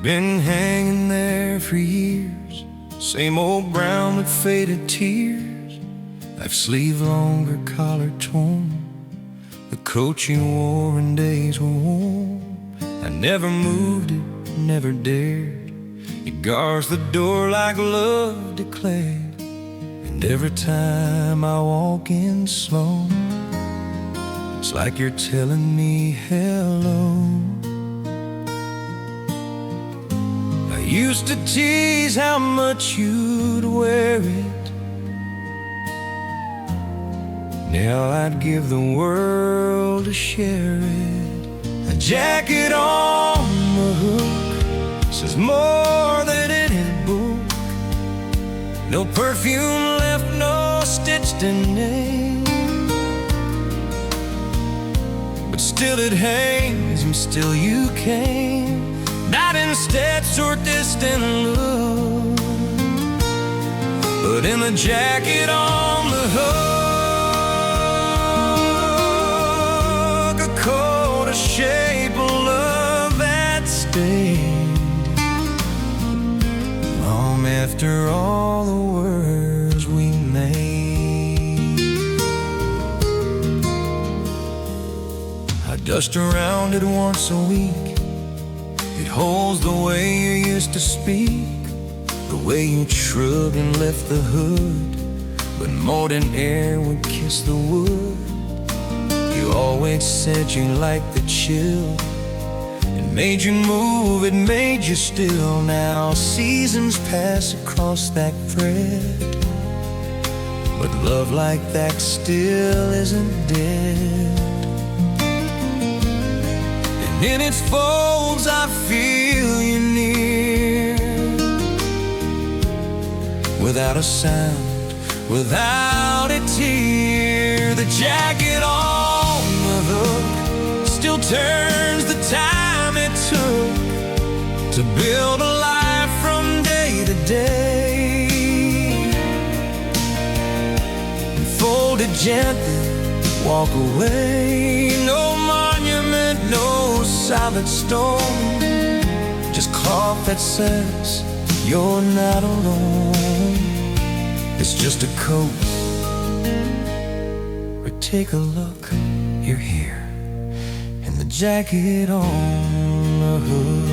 been hanging there for years, same old brown with faded tears, life sleeve longer, collar torn, the coat you wore when days were warm. I never moved it, never dared, it guards the door like love declared. And every time I walk in slow, it's like you're telling me hello. I used to tease how much you'd wear it, now I'd give the world to share it. A jacket on the hook says more than any book, no perfume left, no stitched in name, but still it hangs and still you came, not in steps or distant look, but in the jacket on the hook, a coat, a shape, a love that stayed long after all the words we made. I dust around it once a week, it holds the way you used to speak, the way you shrugged and left the hood, but more than air would kiss the wood. You always said you liked the chill, it made you move, it made you still. Now seasons pass across that thread, but love like that still isn't dead. And in its folds I feel you near, without a sound, without a tear. The jacket on the hook still turns the time it took to build a life from day to day, and fold it gently, walk away. No monument, no solid stone, just cloth that says you're not alone. It's just a coat, but take a look, you're here in the jacket on the hook.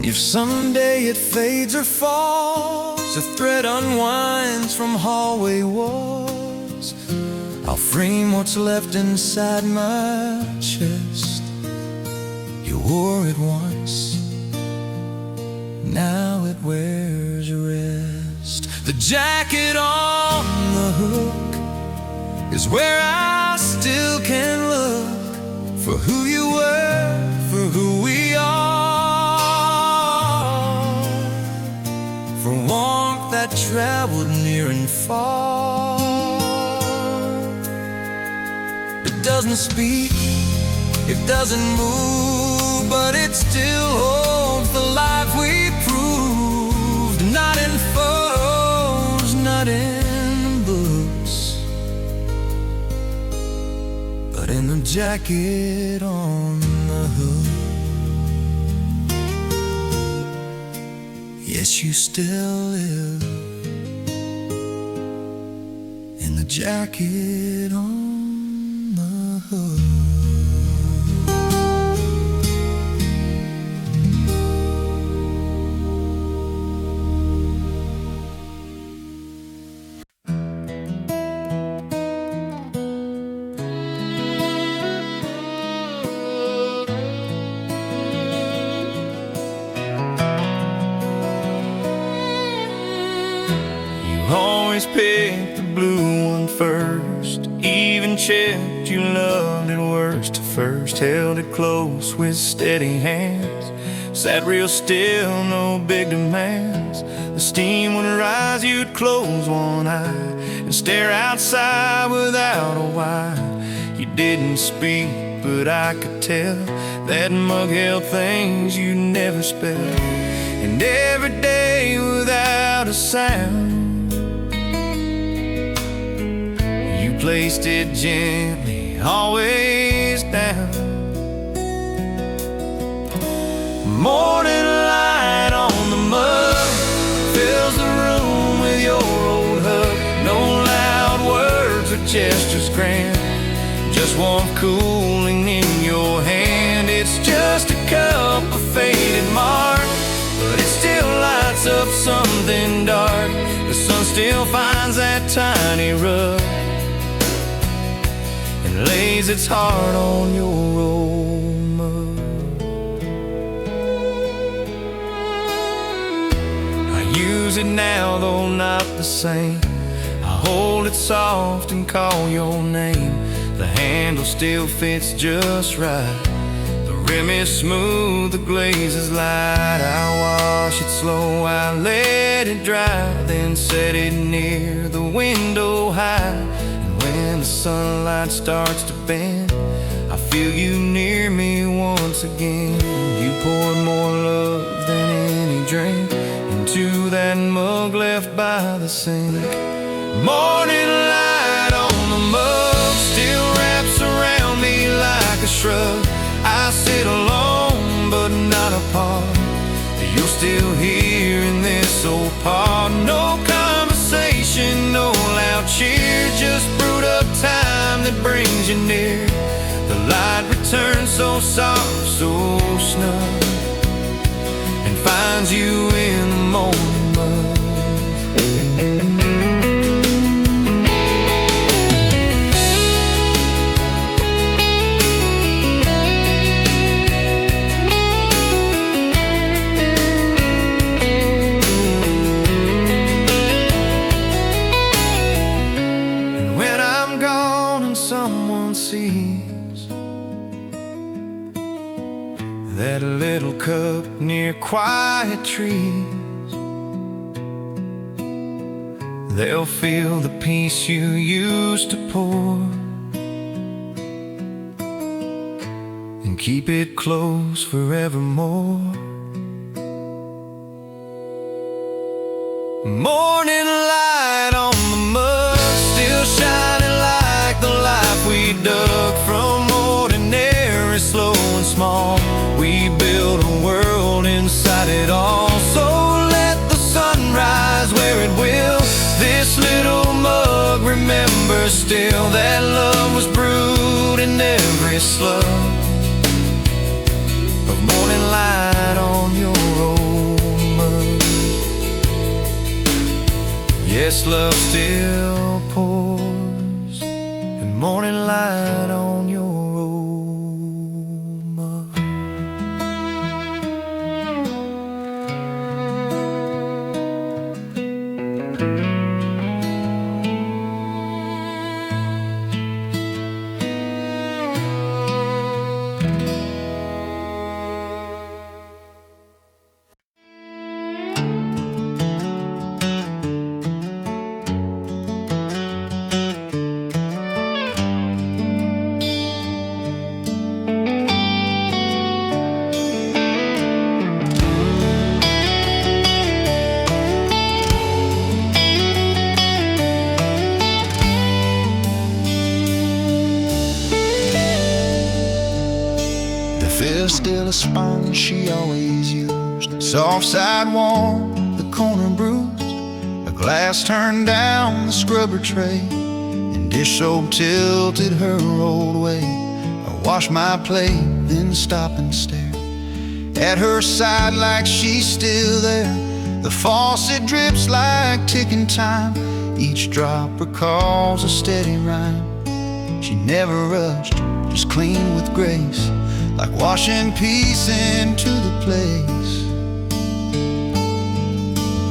If someday it fades or falls, a thread unwinds from hallway walls, I'll frame what's left inside my chest. You wore it once, now it wears rest. The jacket on the hook is where I still can look for who you were, for who we are, for warmth that traveled near and far. It doesn't speak, it doesn't move, but it still holds the life we proved. Not in photos, not in books, but in the jacket on the hook. Yes, you still live in the jacket on the hook. Always picked the blue one first, even checked you loved it worst. First held it close with steady hands, Sat real still, no big demands. The steam would rise, you'd close one eye and stare outside without a why. You didn't speak, but I could tell that mug held things you never spelled. And every day without a sound, you placed it gently, always down. Morning light on the mug fills the room with your old hug. No loud words or gestures grand, just warmth cooling in your hand. It's just a cup of faded mark, but it still lights up something dark. The sun still finds that tiny rug and lays its heart on your old mug. I use it now, though not the same. I hold it soft and call your name. The handle still fits just right. The rim is smooth, the glaze is light. I wash it slow, I let it dry, then set it near the window high. And when the sunlight starts to bend, I feel you near me once again. You poured more love than any drink into that mug left by the sink. Morning light on the mug still wraps around me like a shrug. I sit alone but not apart. You're still here in this old part. No conversation, no loud cheer, just brewed up time that brings you near. The light returns so soft, so snug, and finds you in the morning mud. That little cup near quiet trees, they'll feel the peace you used to pour, and keep it close forevermore. Morning light on the mud, still shining like the life we dug from ordinary, slow and small. We build a world inside it all, so let the sun rise where it will. This little mug remembers still that love was brewed in every slug of morning light on your old mug. Yes, love still pours and morning light on your still a sponge she always used. Soft side warm, the corner bruised, a glass turned down the scrubber tray, and dish soap tilted her old way. I wash my plate, then stop and stare at her side like she's still there. The faucet drips like ticking time, each drop recalls a steady rhyme. She never rushed, just clean with grace, like washing peace into the place.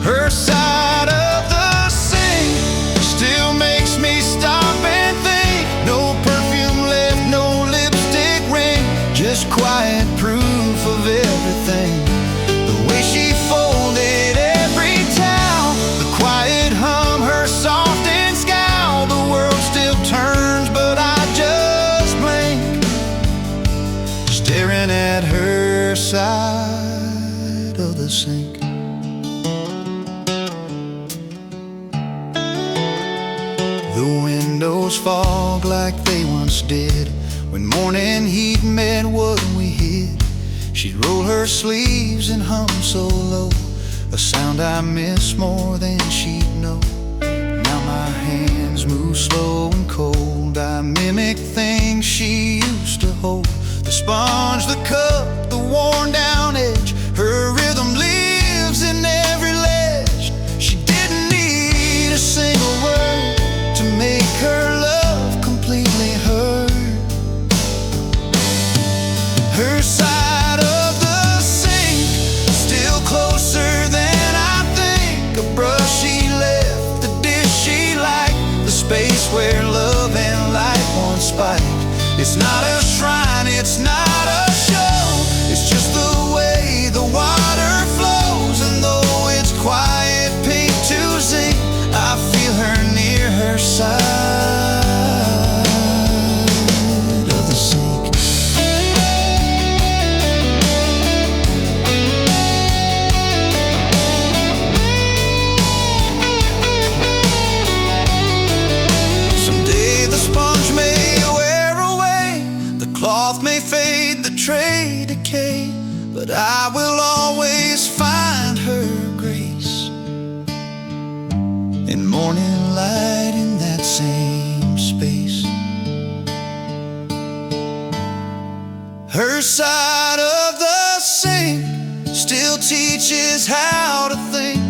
Her side of the sink still makes me stop and think. No perfume left, no lipstick ring, just quiet proof of everything. shadows fog like they once did. When morning heat met what we hid, she'd roll her sleeves and hum so low, a sound I miss more than she'd know. Now my hands move slow and cold, I mimic things she used to hold. The sponge, the cup, the worn down edge, her rhythm lives in every ledge. She didn't need a single word to make her love completely heard. Her side of the sink, still closer than I think. A brush she left, the dish she liked, the space where love and light once spiked. It's not a shrine, it's not a show, it's just the way the water flows. And though it's quiet, pink to zinc, I feel her near her side of the sink. Someday the sponge may wear away, the cloth may fade, the tray decay, but I will always find her grace in morning light in that same space. Her side of the sink still teaches how to think,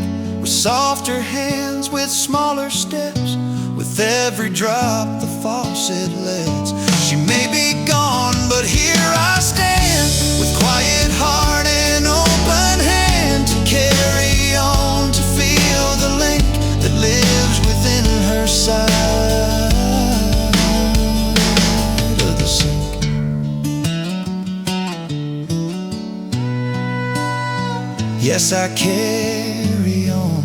with softer hands, with smaller steps, with every drop the faucet lets. She may be gone, but here I stand, with quiet heart and open hand, to carry on, to feel the link that lives within her side of the sink. Yes, I carry on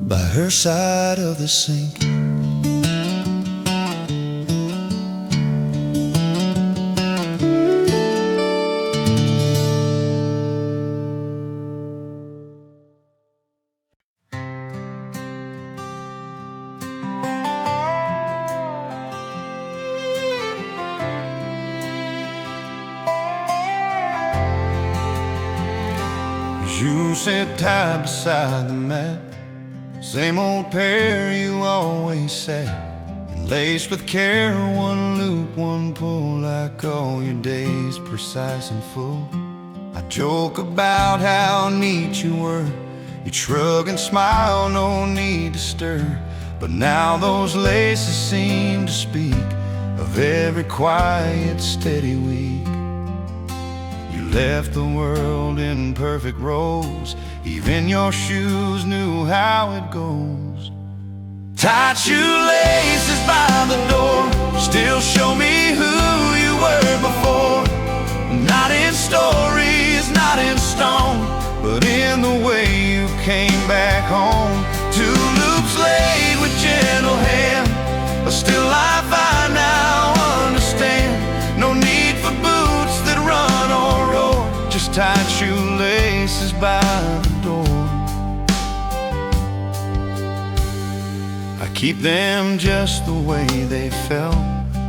by her side of the sink. You sit tied beside the mat, same old pair you always sat, and laced with care, one loop, one pull, like all your days, precise and full. I joke about how neat you were, you'd shrug and smile, no need to stir. But now those laces seem to speak of every quiet, steady week. You left the world in perfect rows, even your shoes knew how it goes. Tied shoelaces by the door still show me who you were before. Not in stories, not in stone, but in the way you came back home. Two loops laid with gentle hand, a still life I now understand. No need for boots that run or roar, just tied shoelaces by the door. I keep them just the way they felt,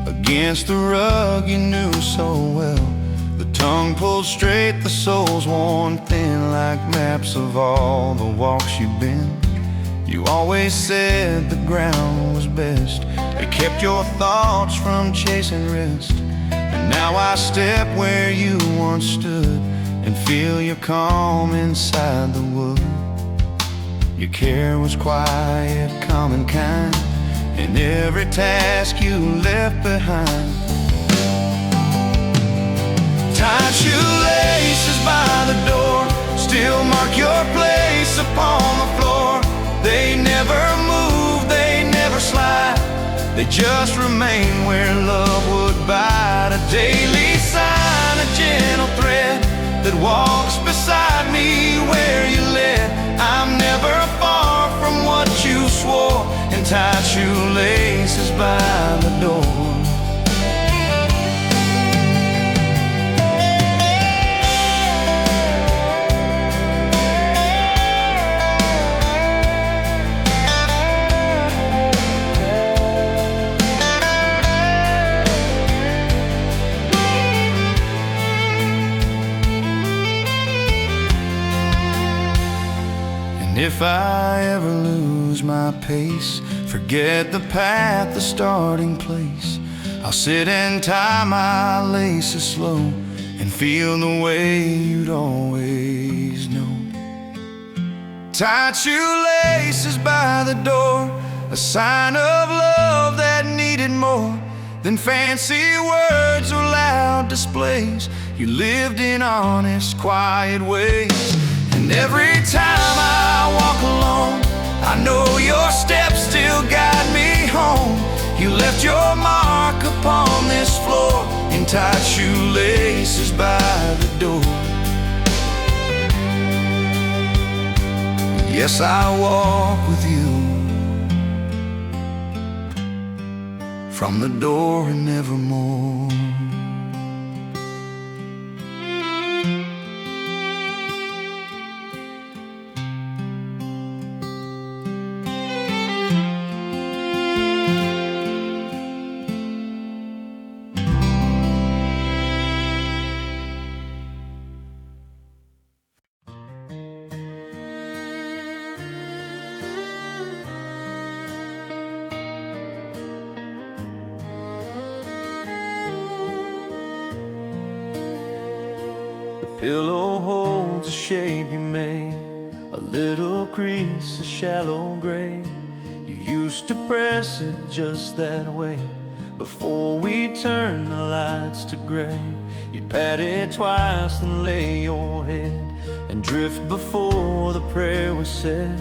against the rug you knew so well. The tongue pulled straight, the soul's worn thin, like maps of all the walks you've been. You always said the ground was best, it kept your thoughts from chasing rest. And now I step where you once stood, and feel your calm inside the wood. Your care was quiet, calm and kind, in every task you left behind. Tied shoelaces by the door still mark your place upon the floor. They never move, they never slide, they just remain where love would bide. A daily sign, a gentle thread that walks beside me where you led. I'm never far from what you swore, and tied shoelaces by the door. if I ever lose my pace, forget the path, the starting place, I'll sit and tie my laces slow and feel the way you'd always know. Tied shoelaces by the door, a sign of love that needed more than fancy words or loud displays. You lived in honest, quiet ways. And every time I walk alone, I know your steps still guide me home. You left your mark upon this floor in tied shoelaces by the door. Yes, I walk with you from the door and nevermore. Pillow holds a shape you made, a little crease, a shallow grave. You used to press it just that way before we turned the lights to gray. You'd pat it twice and lay your head and drift before the prayer was said.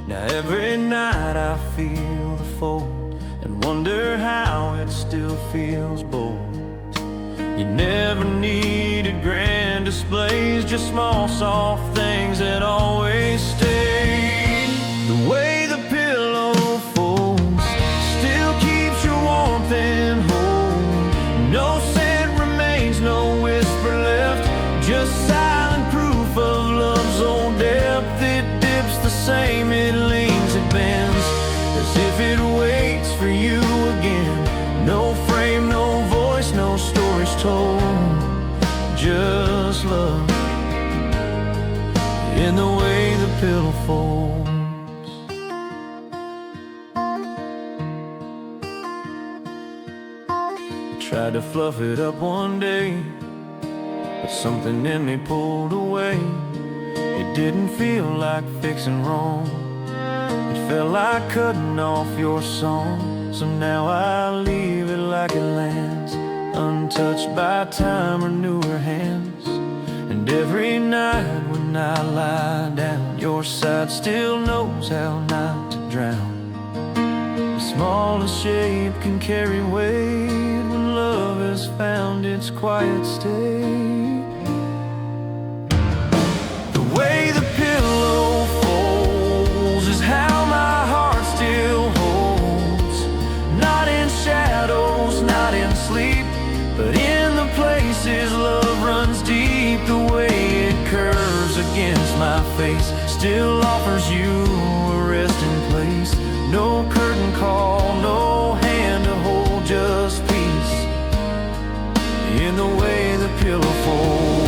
Now every night I feel the fold and wonder how it still feels bold. You never needed grand displays, just small, soft things that always stayed. The way the pillow folds still keeps your warmth and hold. No scent remains, no whisper left, just silent proof of love's old depth. It dips the same, it leans, it bends, as if it waits for you again. No frame, no voice, no stories told, just love in the way the pillow folds. Tried to fluff it up one day, but something in me pulled away. It didn't feel like fixing wrong, it felt like cutting off your song. So now I leave it like it lands, untouched by time or newer hands. And every night when I lie down, your side still knows how not to drown. The smallest shape can carry weight when love has found its quiet state. The way the pillow folds is how my heart still holds, not in shadows, not in sleep, but in the places love runs deep. The way it curves against my face still offers you a resting place. No curtain call, no hand to hold, just peace in the way the pillow folds.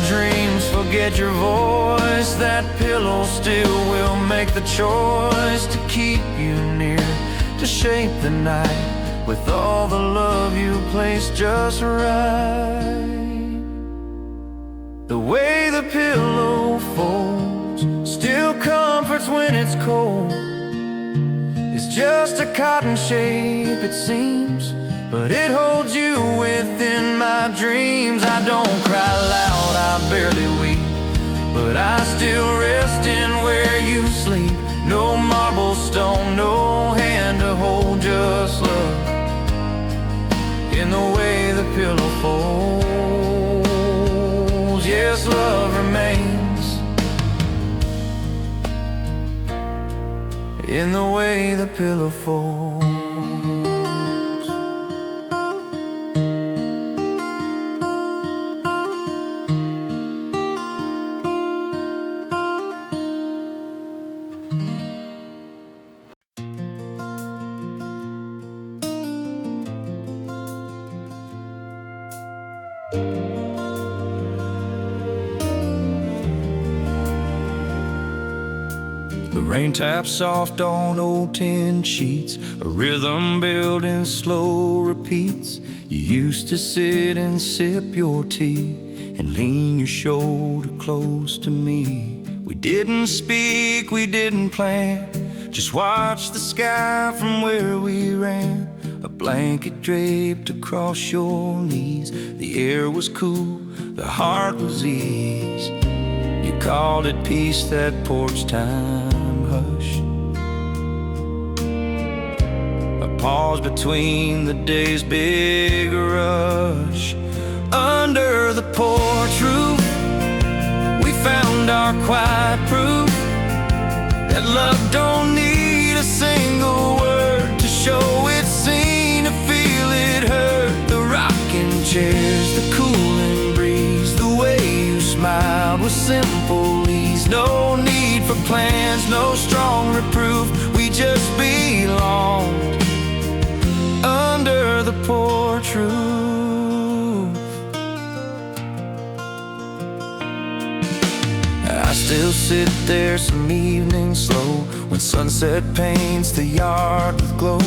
Dreams forget your voice, that pillow still will make the choice to keep you near, to shape the night with all the love you place just right. The way the pillow folds still comforts when it's cold. It's just a cotton shape it seems, but it holds you within my dreams. I don't cry loud, I barely weep, but I still rest in where you sleep. No marble stone, no hand to hold, just love in the way the pillow folds. Yes, love remains in the way the pillow folds. The rain taps soft on old tin sheets, a rhythm building slow repeats. You used to sit and sip your tea and lean your shoulder close to me. We didn't speak, we didn't plan, just watch the sky from where we ran. A blanket draped across your knees. The air was cool, the heart was ease. You called it peace, that porch time hush. A pause between the day's big rush. Under the porch roof, we found our quiet proof that love don't need a single word to show it's seen, to feel it heard. The rocking chairs, the cooling breeze, the way you smiled with simple ease. No need for plans, no strong reproof, we just belonged under the porch roof. I still sit there some evenings slow, when sunset paints the yard with glow.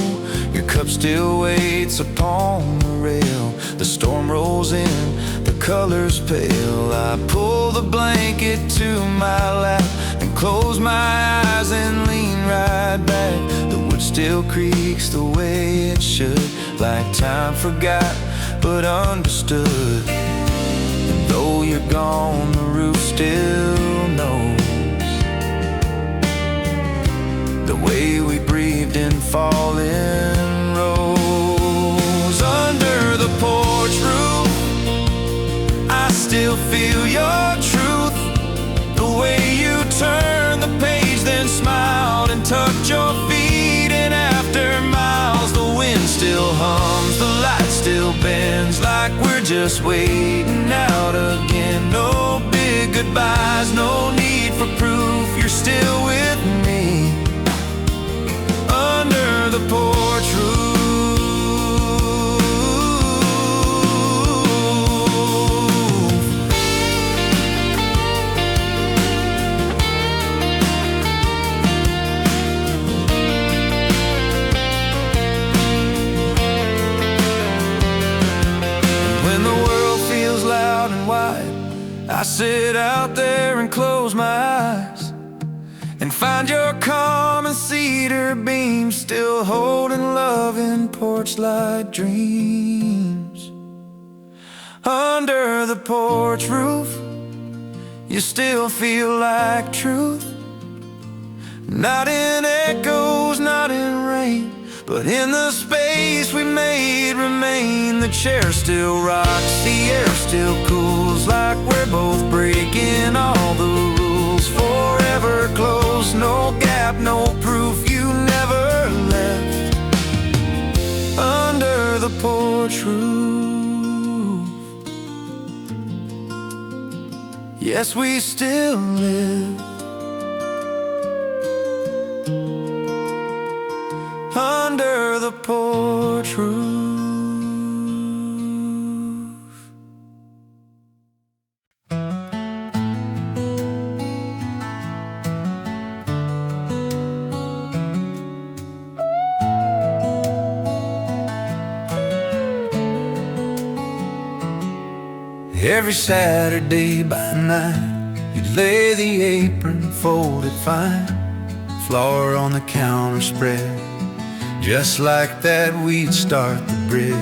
Your cup still waits upon the rail. The storm rolls in, the colors pale. I pull the blanket to my lap and close my eyes and lean right back. The wood still creaks the way it should, like time forgot but understood. And though you're gone, the roof still knows the way we breathed in falling rows. Under the porch roof, I still feel your truth, the way you turned the page then smiled and tucked your feet in after miles. The wind still hums, the light still bends, like we're just waiting out again. No big goodbyes, no need for proof, you're still with me under the porch roof. When the world feels loud and wide, I sit out there and close my eyes and find your calm and cedar beams still holding love in porch light dreams. Under the porch roof, you still feel like truth, not in echoes, not in rain, but in the space we made remain. The chair still rocks, the air still cools, like we're both breaking all the rules. Forever close, no gap, no proof, you never left under the porch roof. Yes, we still live under the porch roof. Every Saturday by night, you'd lay the apron folded fine, flour on the counter spread. Just like that we'd start the bread.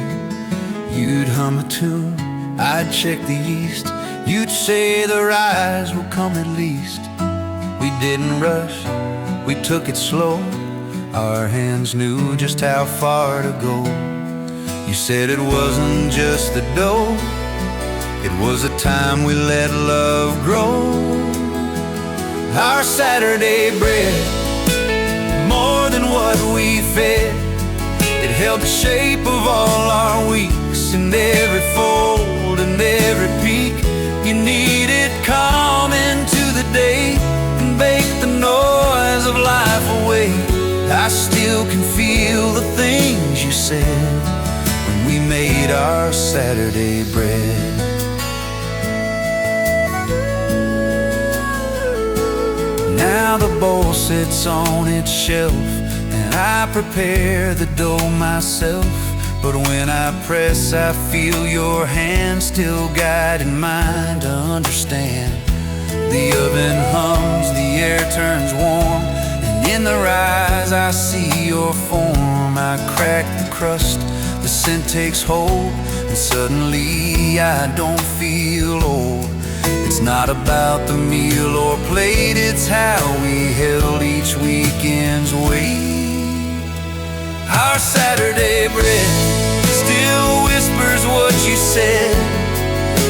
You'd hum a tune, I'd check the yeast. You'd say the rise will come at least. We didn't rush, we took it slow. Our hands knew just how far to go. You said it wasn't just the dough, it was the time we let love grow. Our Saturday bread, more than what we fed, it held the shape of all our weeks. And every fold and every peak, you needed calm into the day and bake the noise of life away. I still can feel the things you said when we made our Saturday bread. Now Now the bowl sits on its shelf, and I prepare the dough myself. But when I press, I feel your hand still guiding mine to understand. The oven hums, the air turns warm, and in their eyes I see your form. I crack the crust, the scent takes hold, and suddenly I don't feel old. It's not about the meal or plate, it's how we held each weekend's weight. Our Saturday bread still whispers what you said,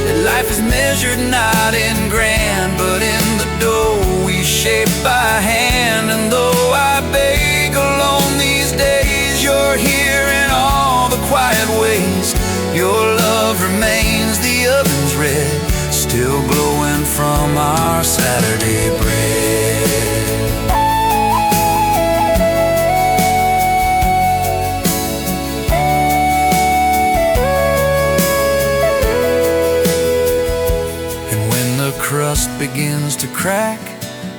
that life is measured not in grand, but in the dough we shape by hand. And though I bake alone these days, you're here in all the quiet ways. Your love remains, the oven's red, still glowing from our Saturday bread. Crust begins to crack,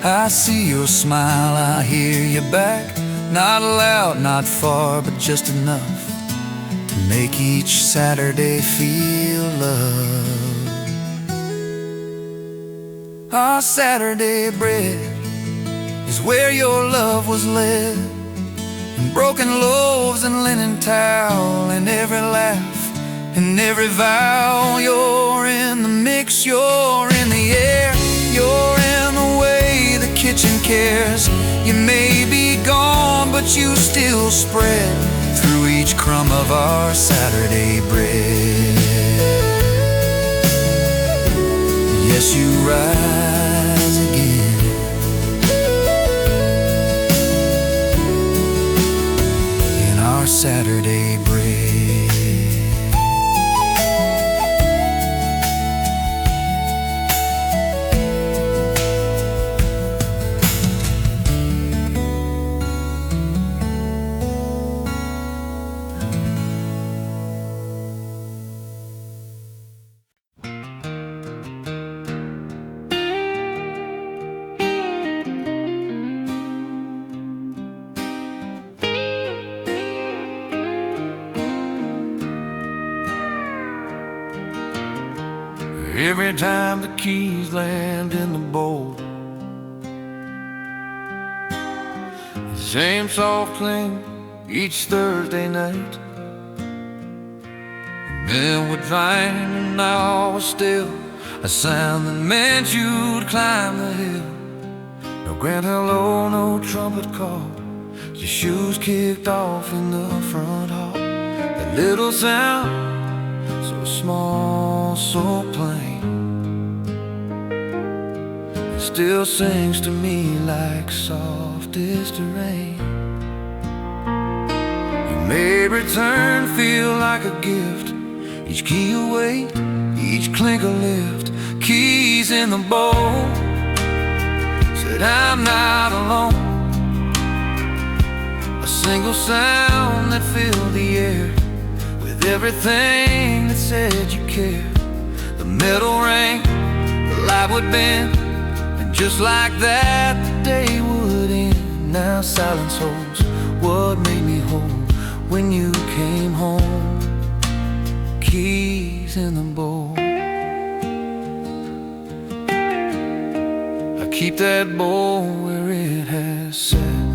I see your smile, I hear you back. Not loud, not far, but just enough to make each Saturday feel love. Our Saturday bread is where your love was led, in broken loaves and linen towel, and every laugh and every vow. You're in the mix, you're in the air, you're in the way the kitchen cares. You may be gone, but you still spread through each crumb of our Saturday bread. Yes, you rise again in our Saturday bread. Every time the keys land in the bowl, the same soft cling each Thursday night. Men would find and now was still a sound that meant you'd climb the hill. No grand hello, no trumpet call, your shoes kicked off in the front hall. That little sound, so small, so plain, it still sings to me like softest rain. You made return feel like a gift, each key a weight, each clink a lift. Keys in the bowl said I'm not alone. A single sound that filled the air with everything that said you cared. The metal rang, the light would bend, and just like that the day would end. Now silence holds what made me whole when you came home. Keys in the bowl. I keep that bowl where it has sat,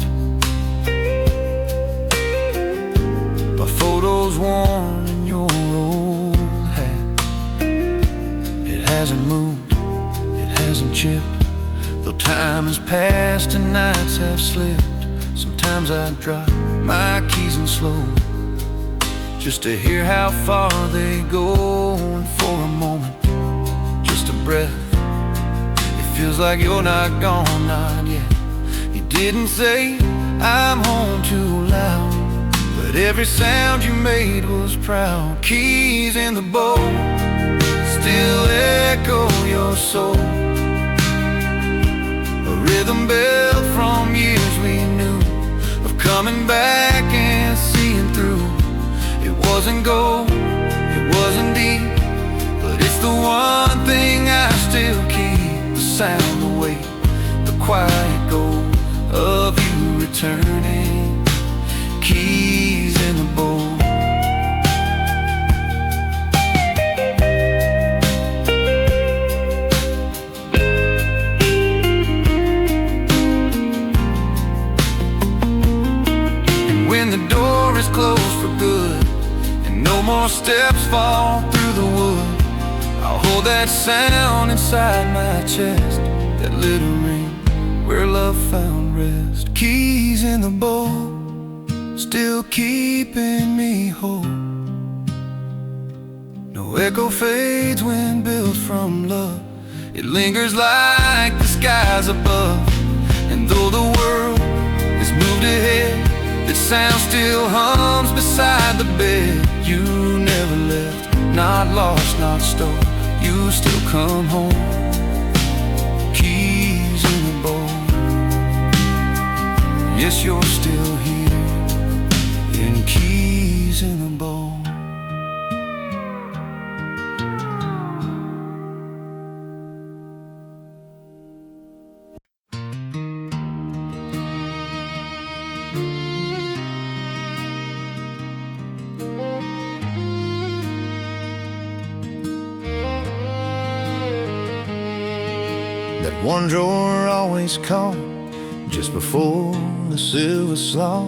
by photos worn in your old hat. It hasn't moved, it hasn't chipped, though time has passed and nights have slipped. Sometimes I drop my keys in slow, just to hear how far they go. And for a moment, just a breath, it feels like you're not gone, not yet. You didn't say I'm home too loud, but every sound you made was proud. Keys in the bowl still echo your soul, a rhythm built from years we knew, of coming back and seeing through. It wasn't gold, it wasn't deep, but it's the one thing I still keep. The sound, the weight, the quiet gold. turning, keys in the bowl. And when the door is closed for good and no more steps fall through the wood, I'll hold that sound inside my chest, that little ring where love found rest. Keys in the bowl, still keeping me whole. No echo fades when built from love. It lingers like the skies above. And though the world has moved ahead, that sound still hums beside the bed. You never left, not lost, not stolen. You still come home. Keys in the bowl. Yes, you're still here, in keys in the bowl. That one drawer always caught just before the silver slaw.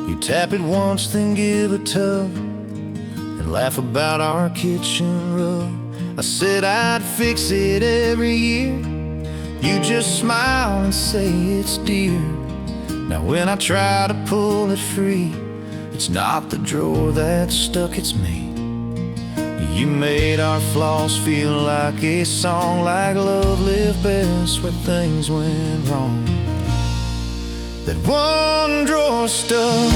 You tap it once, then give a tug and laugh about our kitchen rug. I said I'd fix it every year. You just smile and say it's dear. Now when I try to pull it free, it's not the drawer that's stuck, it's me. You made our flaws feel like a song, like love lived best where things went wrong. That one drawer stuck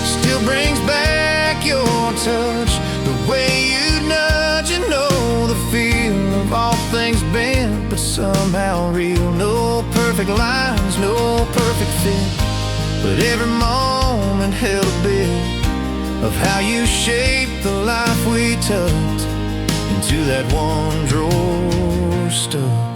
still brings back your touch, the way you nudge and know the feel of all things bent, but somehow real. No perfect lines, no perfect fit, but every moment held a bit of how you shaped the life we tucked into that one drawer stuck.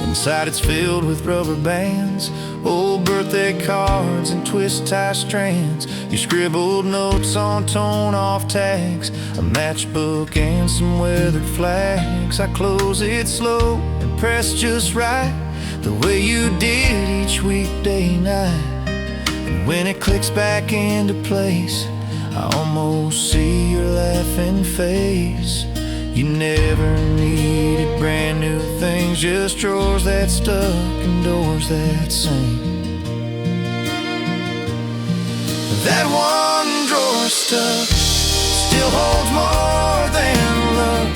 Inside it's filled with rubber bands, old birthday cards and twist-tie strands. You scribbled notes on torn-off tags, a matchbook and some weathered flags. I close it slow and press just right, the way you did each weekday night. And when it clicks back into place, I almost see your laughing face. You never needed brand new things, just drawers that stuck and doors that sing. That one drawer stuck still holds more than love.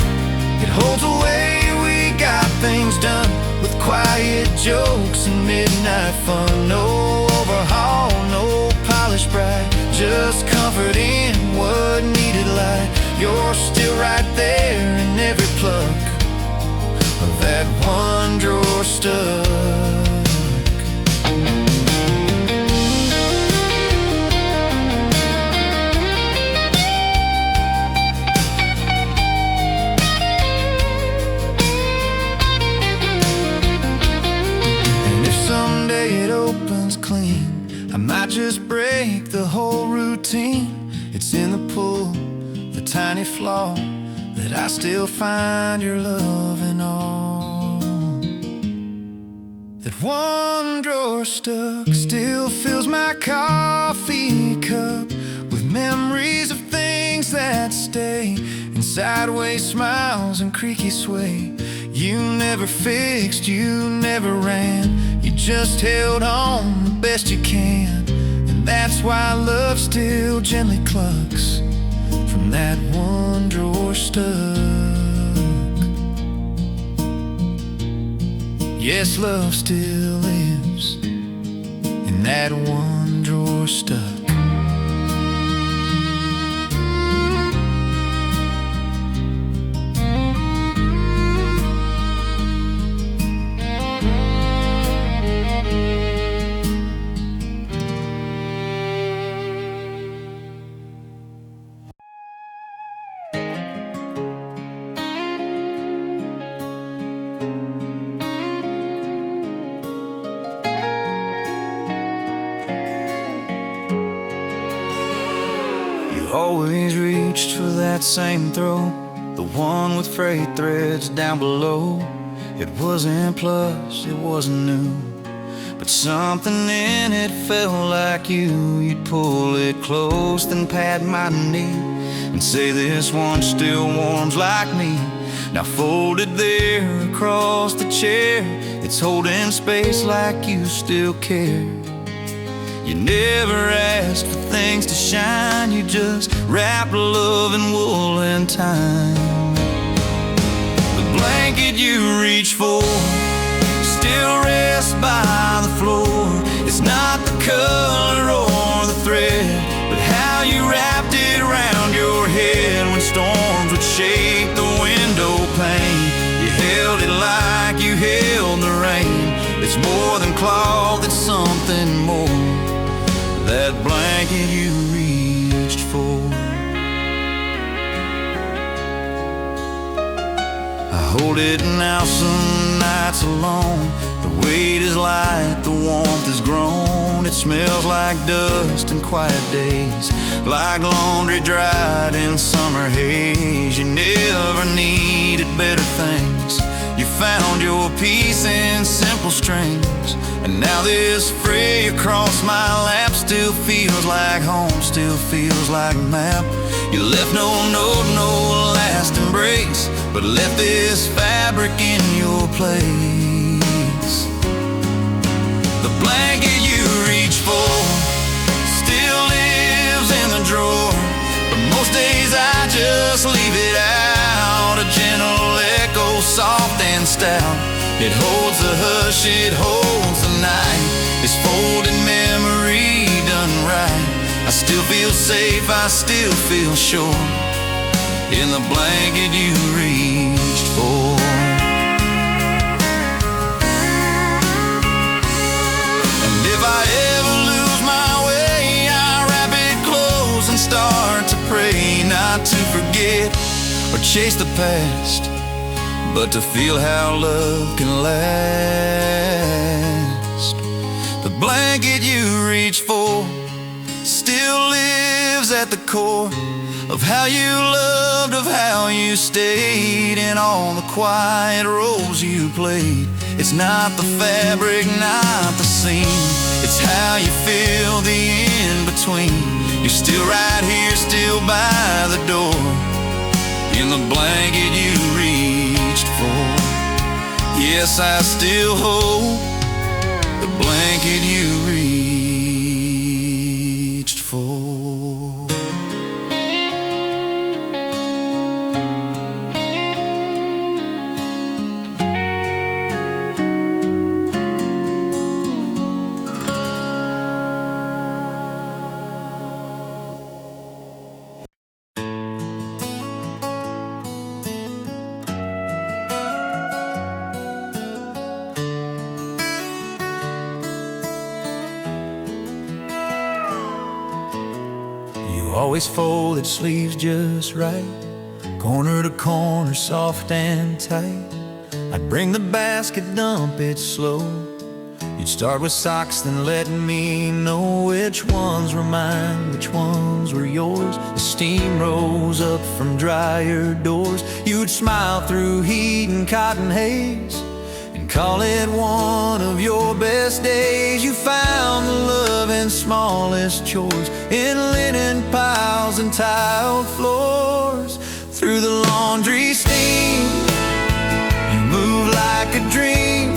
It holds the way we got things done, with quiet jokes and midnight fun. No overhaul, no polished bright, just comfort in what needed light. You're still right there in every pluck of that one drawer stuck. And if someday it opens clean, I might just break the whole routine. It's in the pool, the tiny flaw, that I still find your love in all. That one drawer stuck still fills my coffee cup with memories of things that stay, and sideways smiles and creaky sway. You never fixed, you never ran, you just held on the best you can. And that's why love still gently clucks from that one drawer stuck. Yes, love still lives in that one drawer stuck. always reached for that same throw, the one with freight threads down below. It wasn't plush, it wasn't new, but something in it felt like you. You'd pull it close, then pat my knee and say, this one still warms like me. Now folded there across the chair, it's holding space like you still care. You never asked for things to shine, you just wrapped love in wool and time. The blanket you reach for still rests by the floor. It's not the color or the thread, but how you wrapped it around your head when storms would shake the window pane. You held it like you held the rain. It's more than cloth, it's something more, that blanket you reached for. I hold it now some nights alone. The weight is light, the warmth is grown. It smells like dust and quiet days, like laundry dried in summer haze. You never needed better things, you found your peace in simple strings. And now this fray across my lap still feels like home, still feels like a map. You left no note, no last embrace, but left this fabric in your place. The blanket you reach for still lives in the drawer, but most days I just leave it out. A gentle echo, soft and stout. It holds the hush, it holds the night. This folded memory done right. I still feel safe, I still feel sure, in the blanket you reached for. And if I ever lose my way, I wrap it close and start to pray, not to forget or chase the past, but to feel how love can last. The blanket you reach for still lives at the core of how you loved, of how you stayed, in all the quiet roles you played. It's not the fabric, not the seam, it's how you feel the in-between. You're still right here, still by the door, in the blanket you reached for. Yes, I still hold the blanket you reached for. Always folded sleeves just right, corner to corner, soft and tight. I'd bring the basket, dump it slow. You'd start with socks, then let me know which ones were mine, which ones were yours. The steam rose up from dryer doors. You'd smile through heat and cotton haze and call it one of your best days. You found the love in smallest chores, in linen piles and tiled floors. Through the laundry steam, you move like a dream.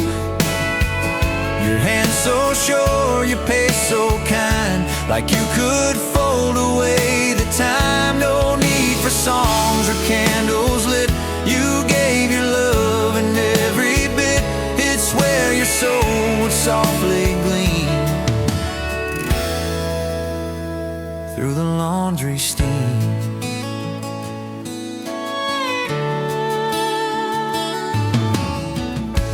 Your hands so sure, your pace so kind, like you could fold away the time. No need for songs or candles lit. You gave your love in every bit. It's where your soul would softly gleam, through the laundry steam.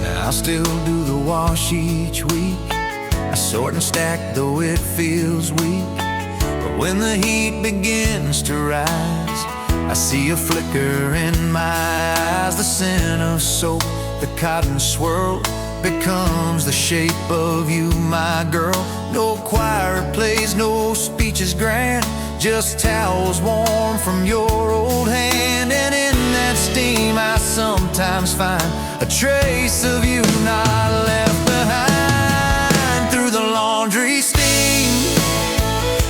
Now I still do the wash each week. I sort and stack though it feels weak. But when the heat begins to rise, I see a flicker in my eyes. The scent of soap, the cotton swirl, becomes the shape of you, my girl. No choir plays, no speeches grand, just towels warm from your old hand. And in that steam I sometimes find a trace of you not left behind. Through the laundry steam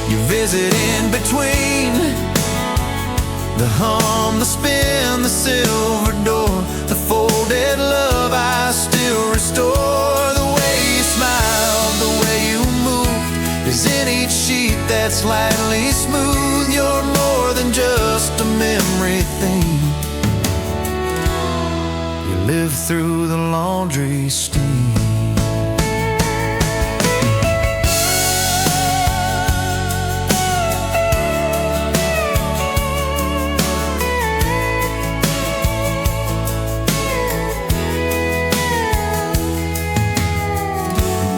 you visit in between, the hum, the spin, the silver door, the folded love I still restore. The way you smiled, the way you moved is in each sheet that's slightly smooth. You're more than just a memory thing. You live through the laundry steam.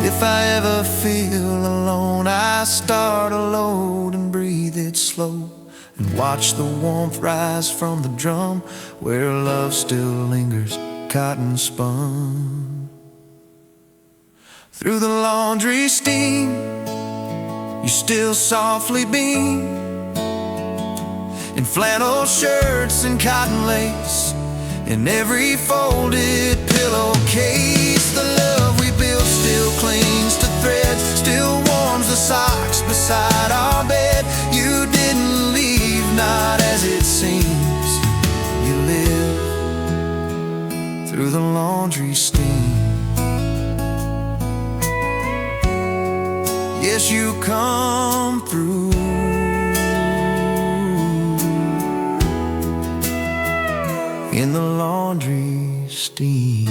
If I ever feel alone, I start a load and breathe it slow, and watch the warmth rise from the drum where love still lingers, cotton spun. Through the laundry steam you still softly beam, in flannel shirts and cotton lace, in every folded pillowcase. The love we built still clings to threads, still warms the socks beside our bed. You didn't leave, not as it seems. You live through the laundry steam. Yes, you come through in the laundry steam.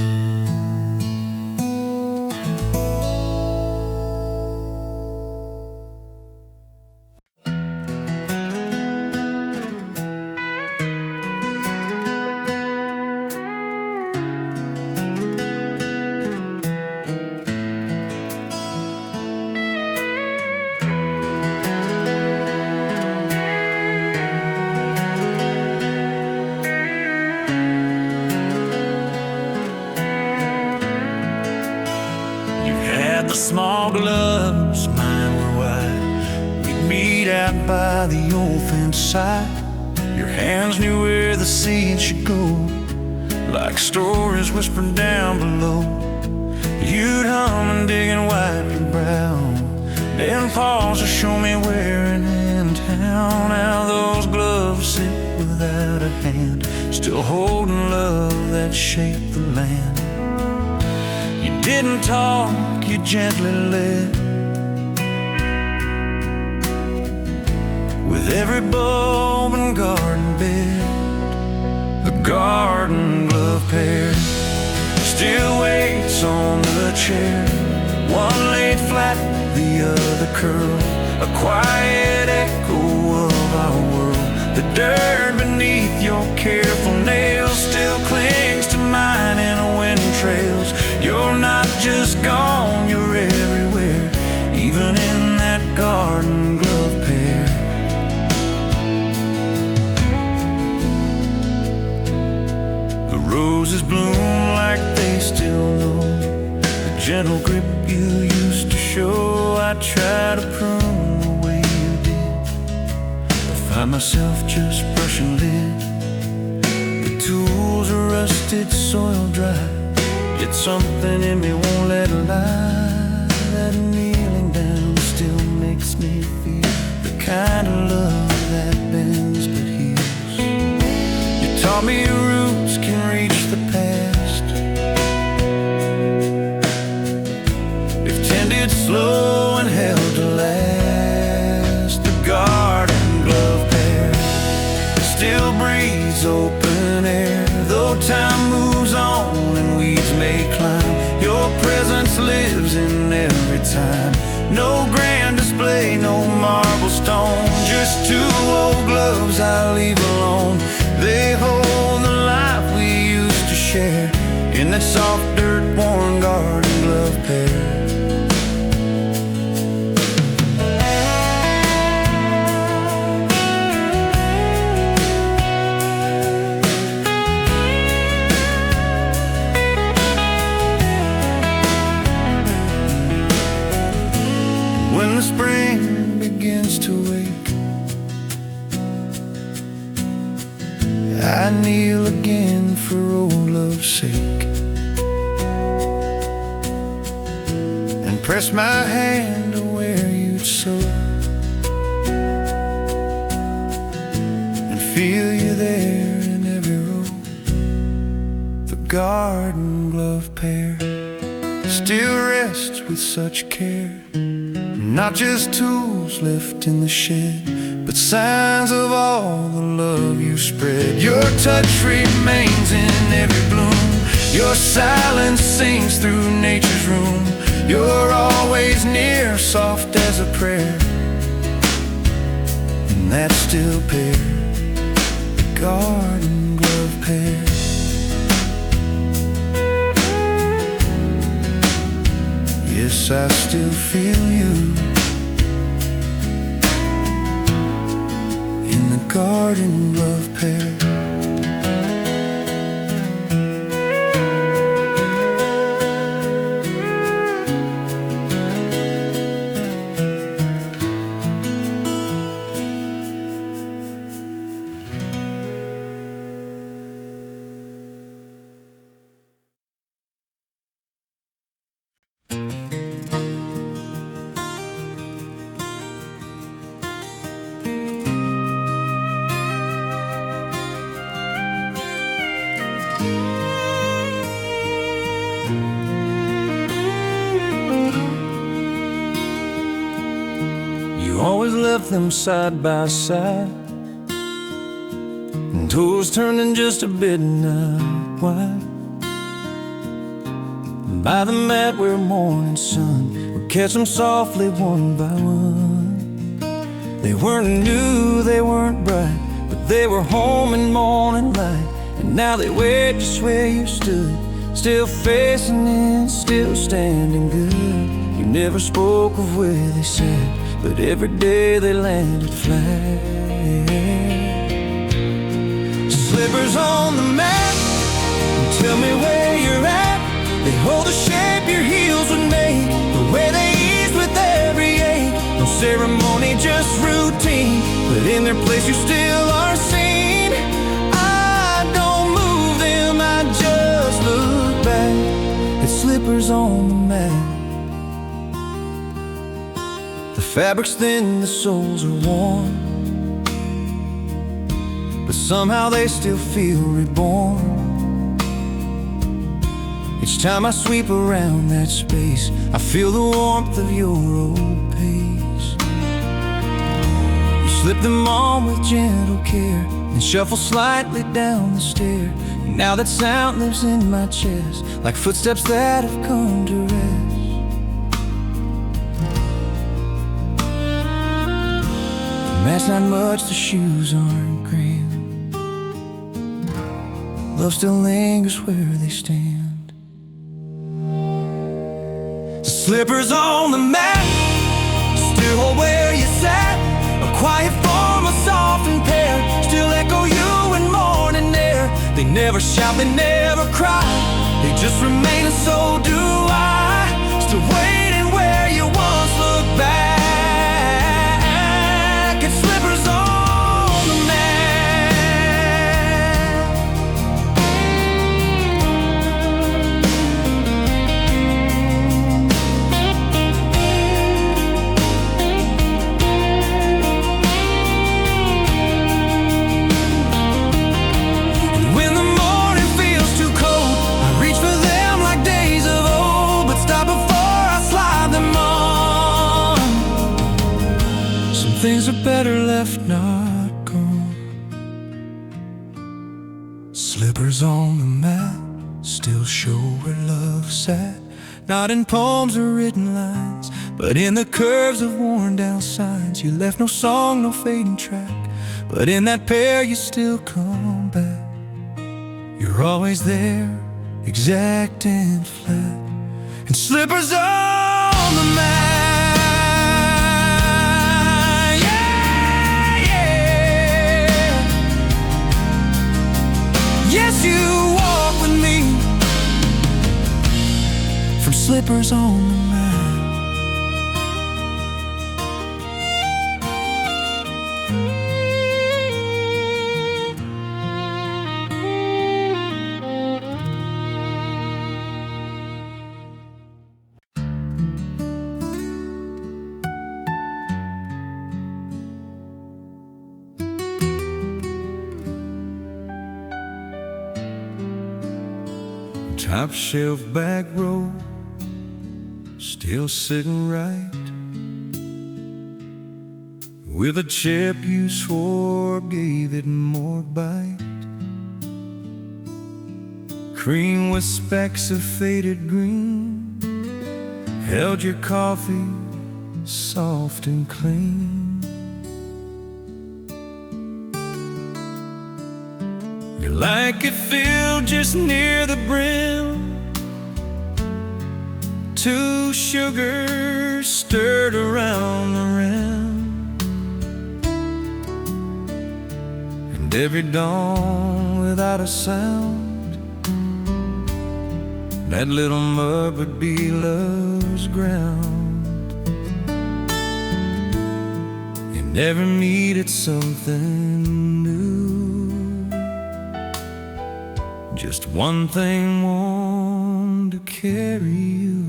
The small gloves, mine were white. We'd meet out by the old fence side. Your hands knew where the seed should go, like stories whispered down below. You'd hum and dig and wipe your brow, then pause to show me where and in town. How those gloves sit without a hand, still holding love that shaped the land. You didn't talk, you gently led, with every bulb and garden bed. A garden glove pair still waits on the chair, one laid flat, the other curled, a quiet echo of our world. The dirt beneath your careful nails still clings to mine in wind trails. You're not just gone, you're everywhere, even in that garden glove pair. The roses bloom like they still know the gentle grip you used to show. I try to prune the way you did, I find myself just brushing lid. The tools are rusted, soil dry, yet something in me won't let it lie. That kneeling down still makes me feel the kind of love that bends but heals. You taught me roots can reach the past if tended slow and held to last. The garden glove pair still breathes open air, though time moves on and weeds may climb. Your presence lives in every time. No grand display, no marble stone, just two old gloves I leave alone. They hold the life we used to share in that soft dirt worn garden glove pair. When the spring begins to wake for old love's sake, and press my hand to where you'd sow, and feel you there in every row. The garden glove pair still rests with such care, not just tools left in the shed, but signs of all the love you spread. Your touch remains in every bloom, your silence sings through nature's room. You're always near, soft as a prayer, and that still pair, the garden glove pair. Yes, I still feel you in the garden glove pair. Always left them side by side, and toes turning just a bit night wide. By the mat where morning sun would catch them softly one by one. They weren't new, they weren't bright, but they were home in morning light. And now they wait just where you stood, still facing in, still standing good. You never spoke of where they sat, but every day they landed flat. Slippers on the mat, tell me where you're at. They hold the shape your heels would make, the way they ease with every ache. No ceremony, just routine, but in their place you still are seen. I don't move them, I just look back at slippers on the mat. The fabric's thin, the soles are worn, but somehow they still feel reborn. Each time I sweep around that space, I feel the warmth of your old pace. You slip them on with gentle care, and shuffle slightly down the stair. And now that sound lives in my chest, like footsteps that have come to rest. That's not much, the shoes aren't grand. Love still lingers where they stand. The slippers on the mat still hold where you sat, a quiet form, a softened pair, still echo you in morning air. They never shout, they never cry, they just remain, and so do I. Still waiting where you once looked back. Things are better left not gone. Slippers on the mat still show where love sat, not in poems or written lines, but in the curves of worn down signs. You left no song, no fading track, but in that pair you still come back. You're always there, exact and flat. And slippers on the mat, yes, you walk with me from slippers on the mat. top shelf back row, still sitting right, with a chip you swore gave it more bite. Cream with specks of faded green held your coffee soft and clean. You like it filled just near the brim, two sugars stirred around the rim, and every dawn without a sound, that little mug would be love's ground. You never needed something new, just one thing warm to carry you.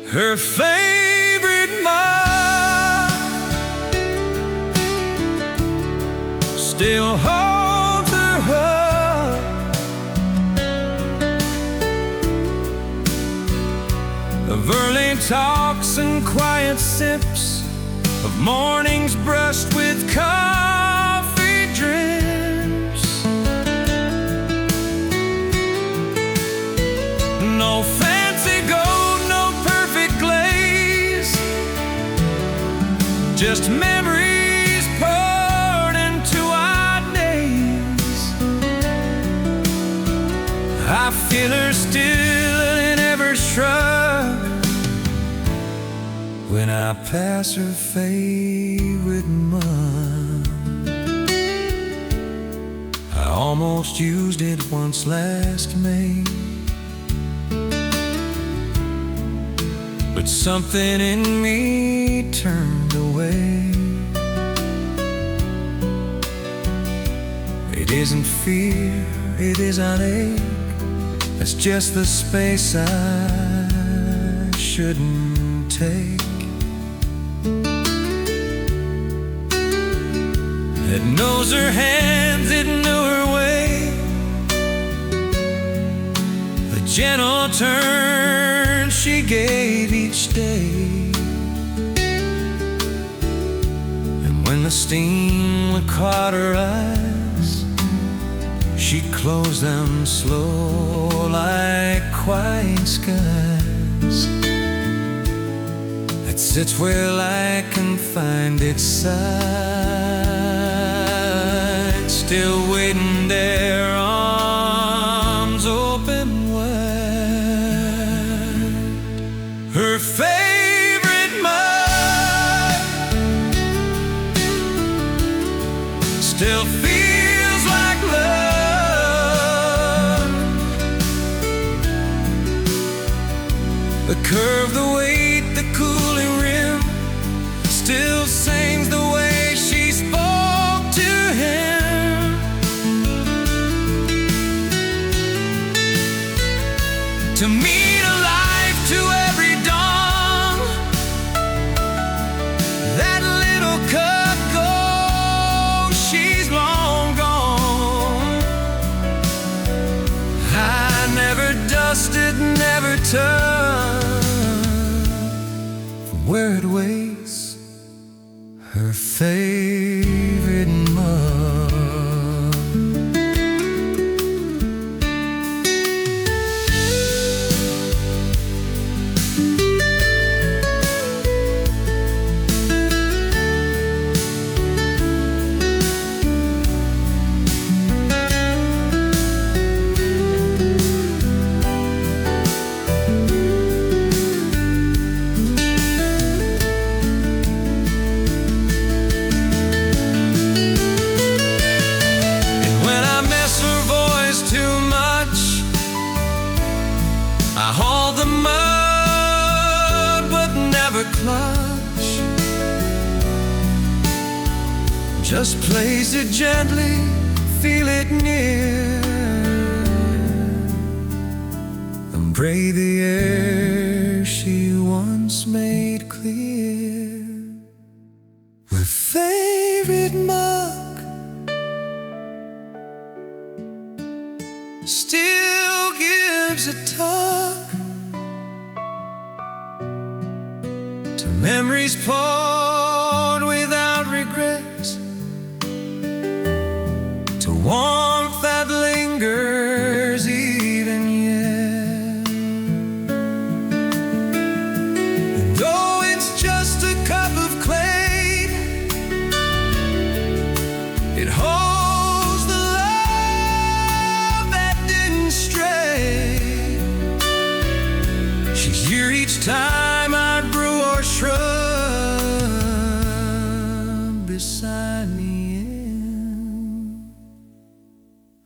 Her favorite mug still holds her hug, of early talks and quiet sips, of mornings brushed with coffee drips. No fancy gold, no perfect glaze, just memories poured into our days. I feel her still in every shrug when I pass her favorite mug. I almost used it once last May, but something in me turned away. It isn't fear, it isn't ache, it's just the space I shouldn't take. It knows her hands, it knew her way, the gentle turn she gave each day. And when the steam would clot her eyes, she'd close them slow like quiet skies. It sits where light can find its side, still waiting there, arms open wide. Her favorite mug still feels like love. The curve, the weight, the cooling rim still sings the way she spoke to him. To meet a life, to every dawn, that little cup goes, she's long gone. I never dusted, never turned from where it waits, her favorite mug. I hold the mud but never clutch, just place it gently, feel it near, and pray the air she once made clear. Her favorite mug to memories poured without regrets, to warmth that lingers even yet. And though it's just a cup of clay, it holds the love that didn't stray. She's here each time I brew or shrub beside me in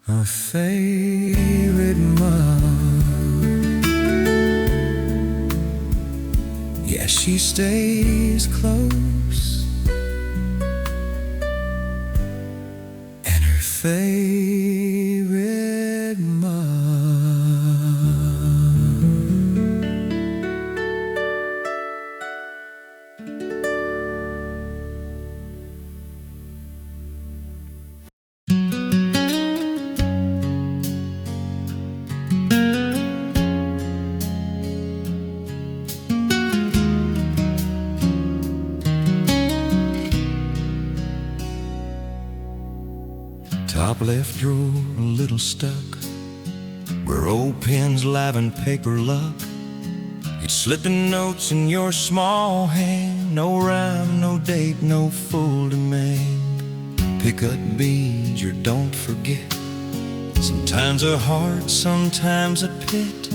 a favorite mug. Yeah, she stays close, and her favorite mug. Top left drawer a little stuck, where old pens liven paper luck. You'd slip the notes in your small hand, no rhyme, no date, no full demand. Pick up beads or don't forget, sometimes a heart, sometimes a pit.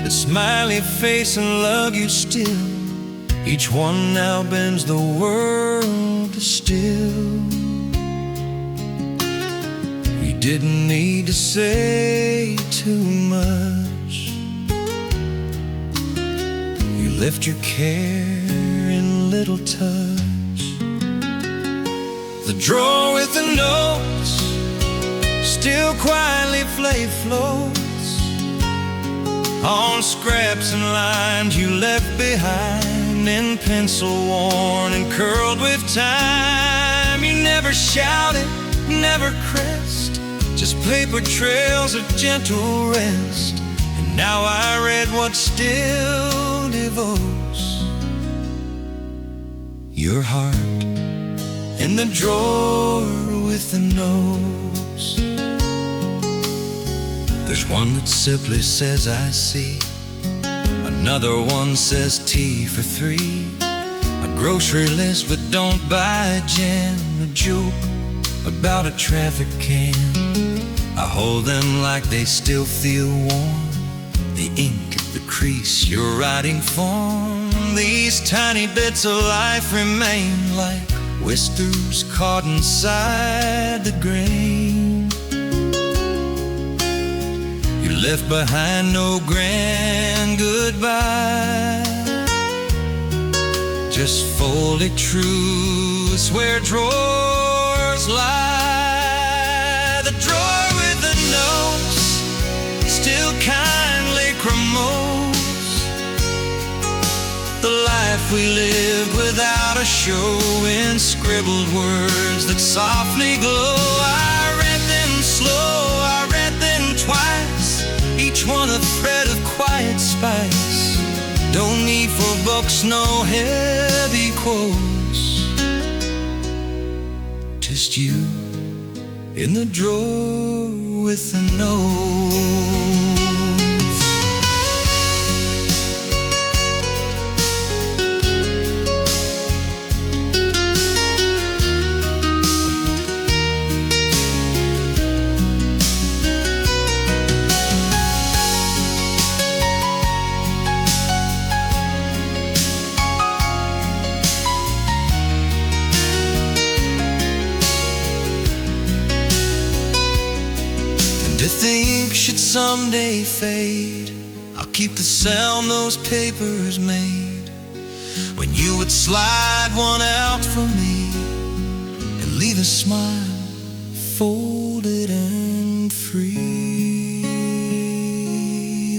A smiley face and love you still, each one now bends the world to still. Didn't need to say too much. You left your care in little touch. The drawer with the notes still quietly floats on scraps and lines you left behind, in pencil worn and curled with time. You never shouted, never crest, just paper trails of gentle rest. And now I read what still devotes your heart in the drawer with the notes. There's one that simply says I see, another one says tea for three, a grocery list but don't buy jam, a joke about a traffic can. I hold them like they still feel warm, the ink at the crease your writing form. These tiny bits of life remain like whiskers caught inside the grain. You left behind no grand goodbye, just folded truths where drawers lie. The drawer with the notes still kindly promotes the life we lived without a show, in scribbled words that softly glow. I read them slow, I read them twice, each one a thread of quiet spice. Don't need for books, no heavy quotes, just you in the drawer with the notes. To think should someday fade, I'll keep the sound those papers made when you would slide one out for me and leave a smile folded and free.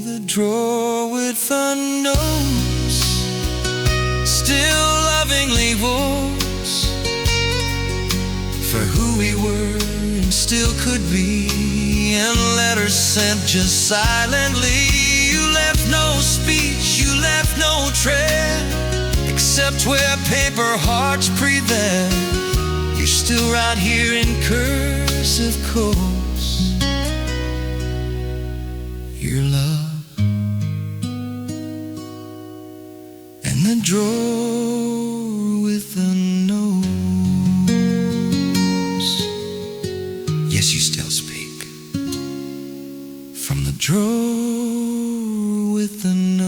The drawer with the notes still lovingly votes for who we were and still could be, and letters sent just silently. You left no speech, you left no trail, except where paper hearts prevail. You're still right here in cursive course. Your love and the drawer with the nose. Yes, you still speak from the drawer with the nose.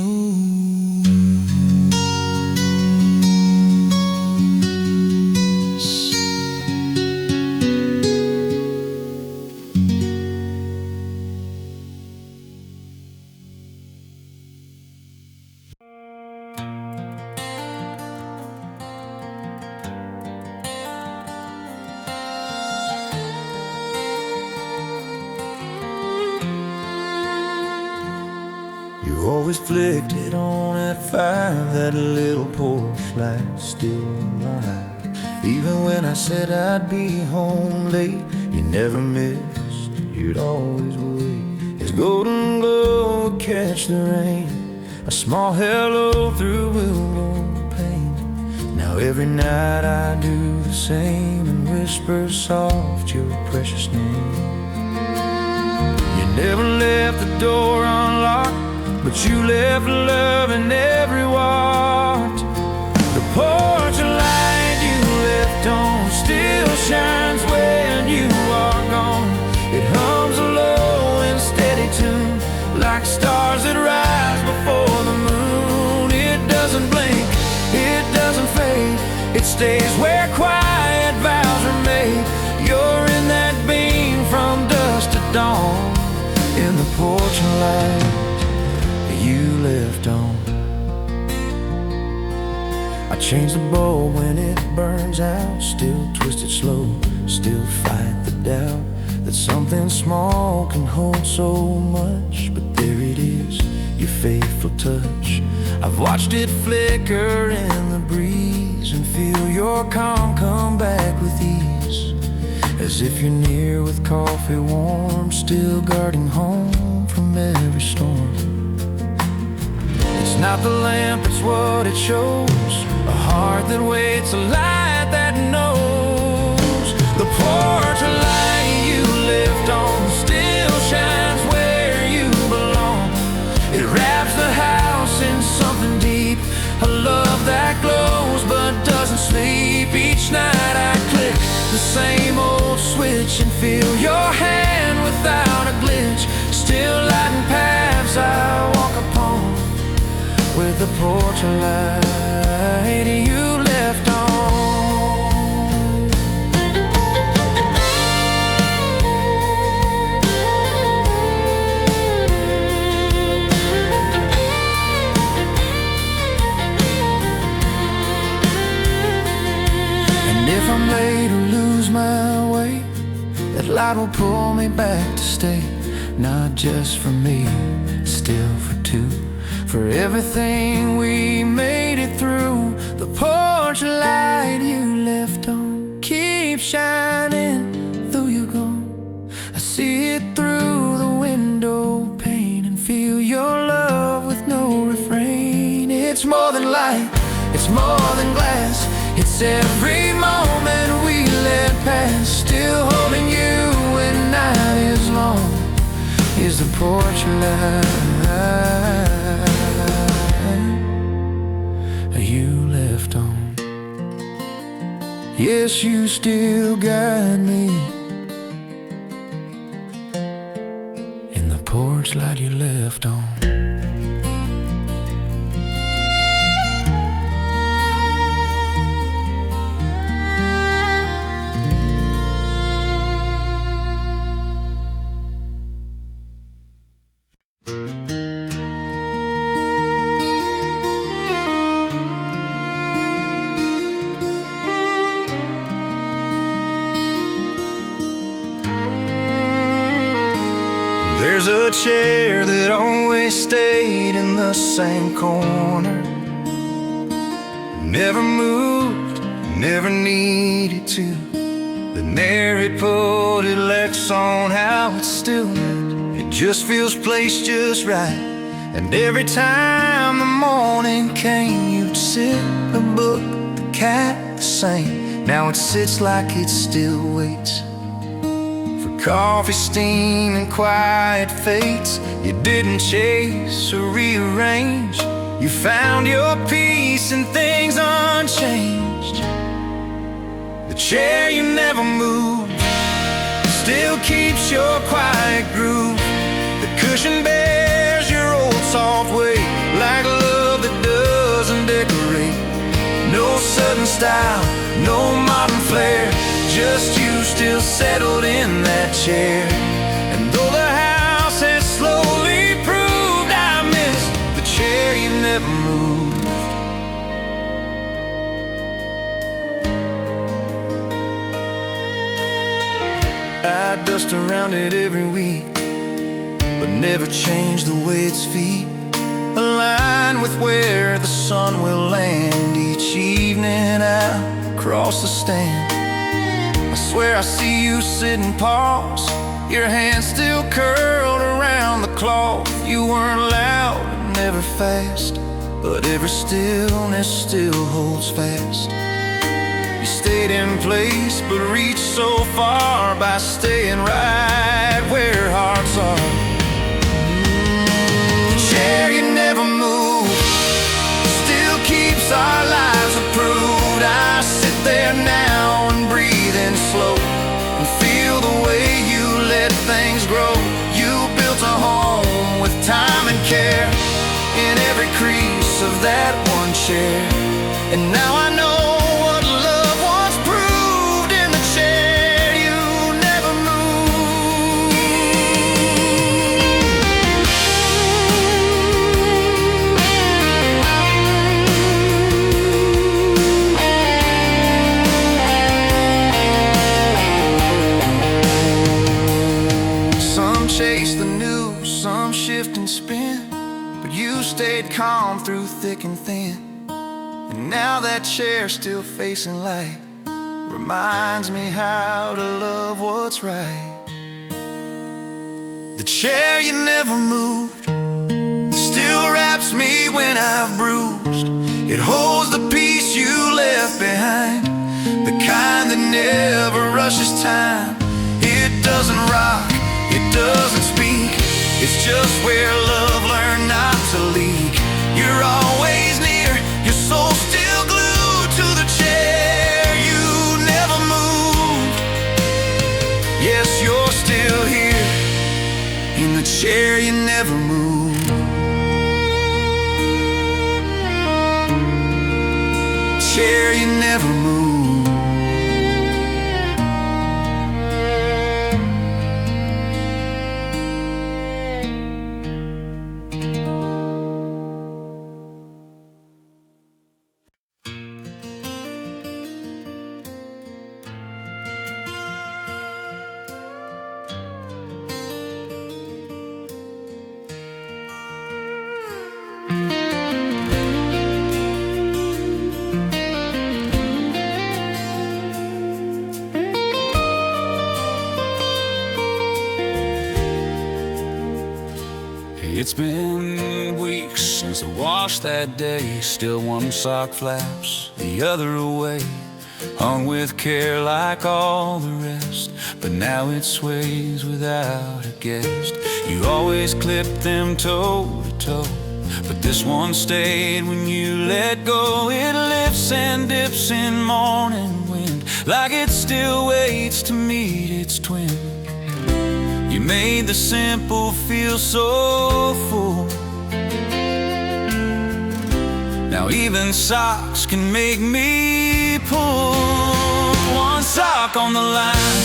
You always flicked it on at 5, that little porch light still alive. Even when I said I'd be home late, you never missed, you'd always wait. His golden glow would catch the rain, a small hello through willow pane. Now every night I do the same and whisper soft your precious name. You never left the door unlocked, but you left love in every watt. The porch light you left on still shines when you are gone. It hums a low and steady tune, like stars that rise before the moon. It doesn't blink, it doesn't fade, it stays where quiet vows are made. You're in that beam from dusk to dawn, in the porch light you left on. I change the bulb when it burns out, still twist it slow, still fight the doubt that something small can hold so much. But there it is, your faithful touch. I've watched it flicker in the breeze and feel your calm come back with ease, as if you're near with coffee warm, still guarding home from every storm. It's not the lamp, it's what it shows, a heart that waits, a light that knows. The porch light you left on still shines where you belong. It wraps the house in something deep, a love that glows but doesn't sleep. Each night I click the same old switch and feel your hand without a glitch, still lighting paths I walk upon, with the porch light you left on. And if I'm late or lose my way, that light will pull me back to stay, not just for me, still for two. For everything we made it through, the porch light you left on keeps shining though you're gone. I see it through the window pane and feel your love with no refrain. It's more than light, it's more than glass, it's every moment we let pass. Still holding you when night is long, is the porch light you left on. Yes, you still guide me in the porch light you left on. There's a chair that always stayed in the same corner, never moved, never needed to. The narrate pulled it Lex on how it's still lit. It just feels placed just right. And every time the morning came, you'd sit a book cat the same. Now it sits like it still waits for coffee, steam, and quiet fates. You didn't chase or rearrange. You found your peace and things unchanged. The chair you never moved still keeps your quiet groove. The cushion bears your old soft weight, like love that doesn't decorate. No sudden style, no modern flair, just you still settled in that chair. And though the house has slowly proved I miss the chair you never moved. I dust around it every week, but never change the way its feet align with where the sun will land each evening out across the stand. I swear I see you sit and pause, your hand still curled around the cloth. You weren't loud, never fast, but every stillness still holds fast. You stayed in place, but reached so far by staying right where hearts are. The chair you never moved still keeps our lives approved. I sit there now and breathe in slow and feel the way you let things grow. You built a home with time and care in every crease of that one chair. And now I know stayed calm through thick and thin. And now that chair still facing light reminds me how to love what's right. The chair you never moved still wraps me when I've bruised. It holds the peace you left behind, the kind that never rushes time. It doesn't rock, it doesn't speak, it's just where love learned not to leak. You're always near, your soul still glued to the chair you never moved. Yes, you're still here in the chair you never moved. Chair you never moved. It's been weeks since I washed that day. Still one sock flaps the other away, hung with care like all the rest. But now it sways without a guest. You always clip them toe to toe, but this one stayed when you let go. It lifts and dips in morning wind, like it still waits to meet its twin. You made the simple feel so full. Now even socks can make me pull. One sock on the line,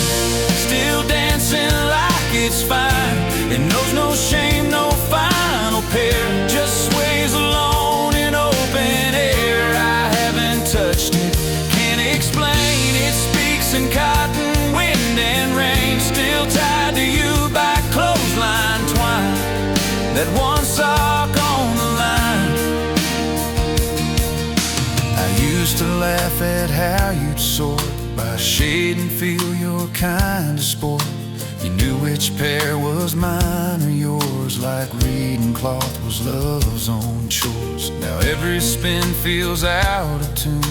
still dancing like it's fine. It knows no shame, no final pair, just sways alone in open air. I haven't touched it, can't explain. It speaks in cotton, wind and rain, still tied to you by clothesline twine. That one sock on the line. I used to laugh at how you'd sort by shade and feel your kind of sport. You knew which pair was mine or yours, like reading cloth was love's own chores. Now every spin feels out of tune,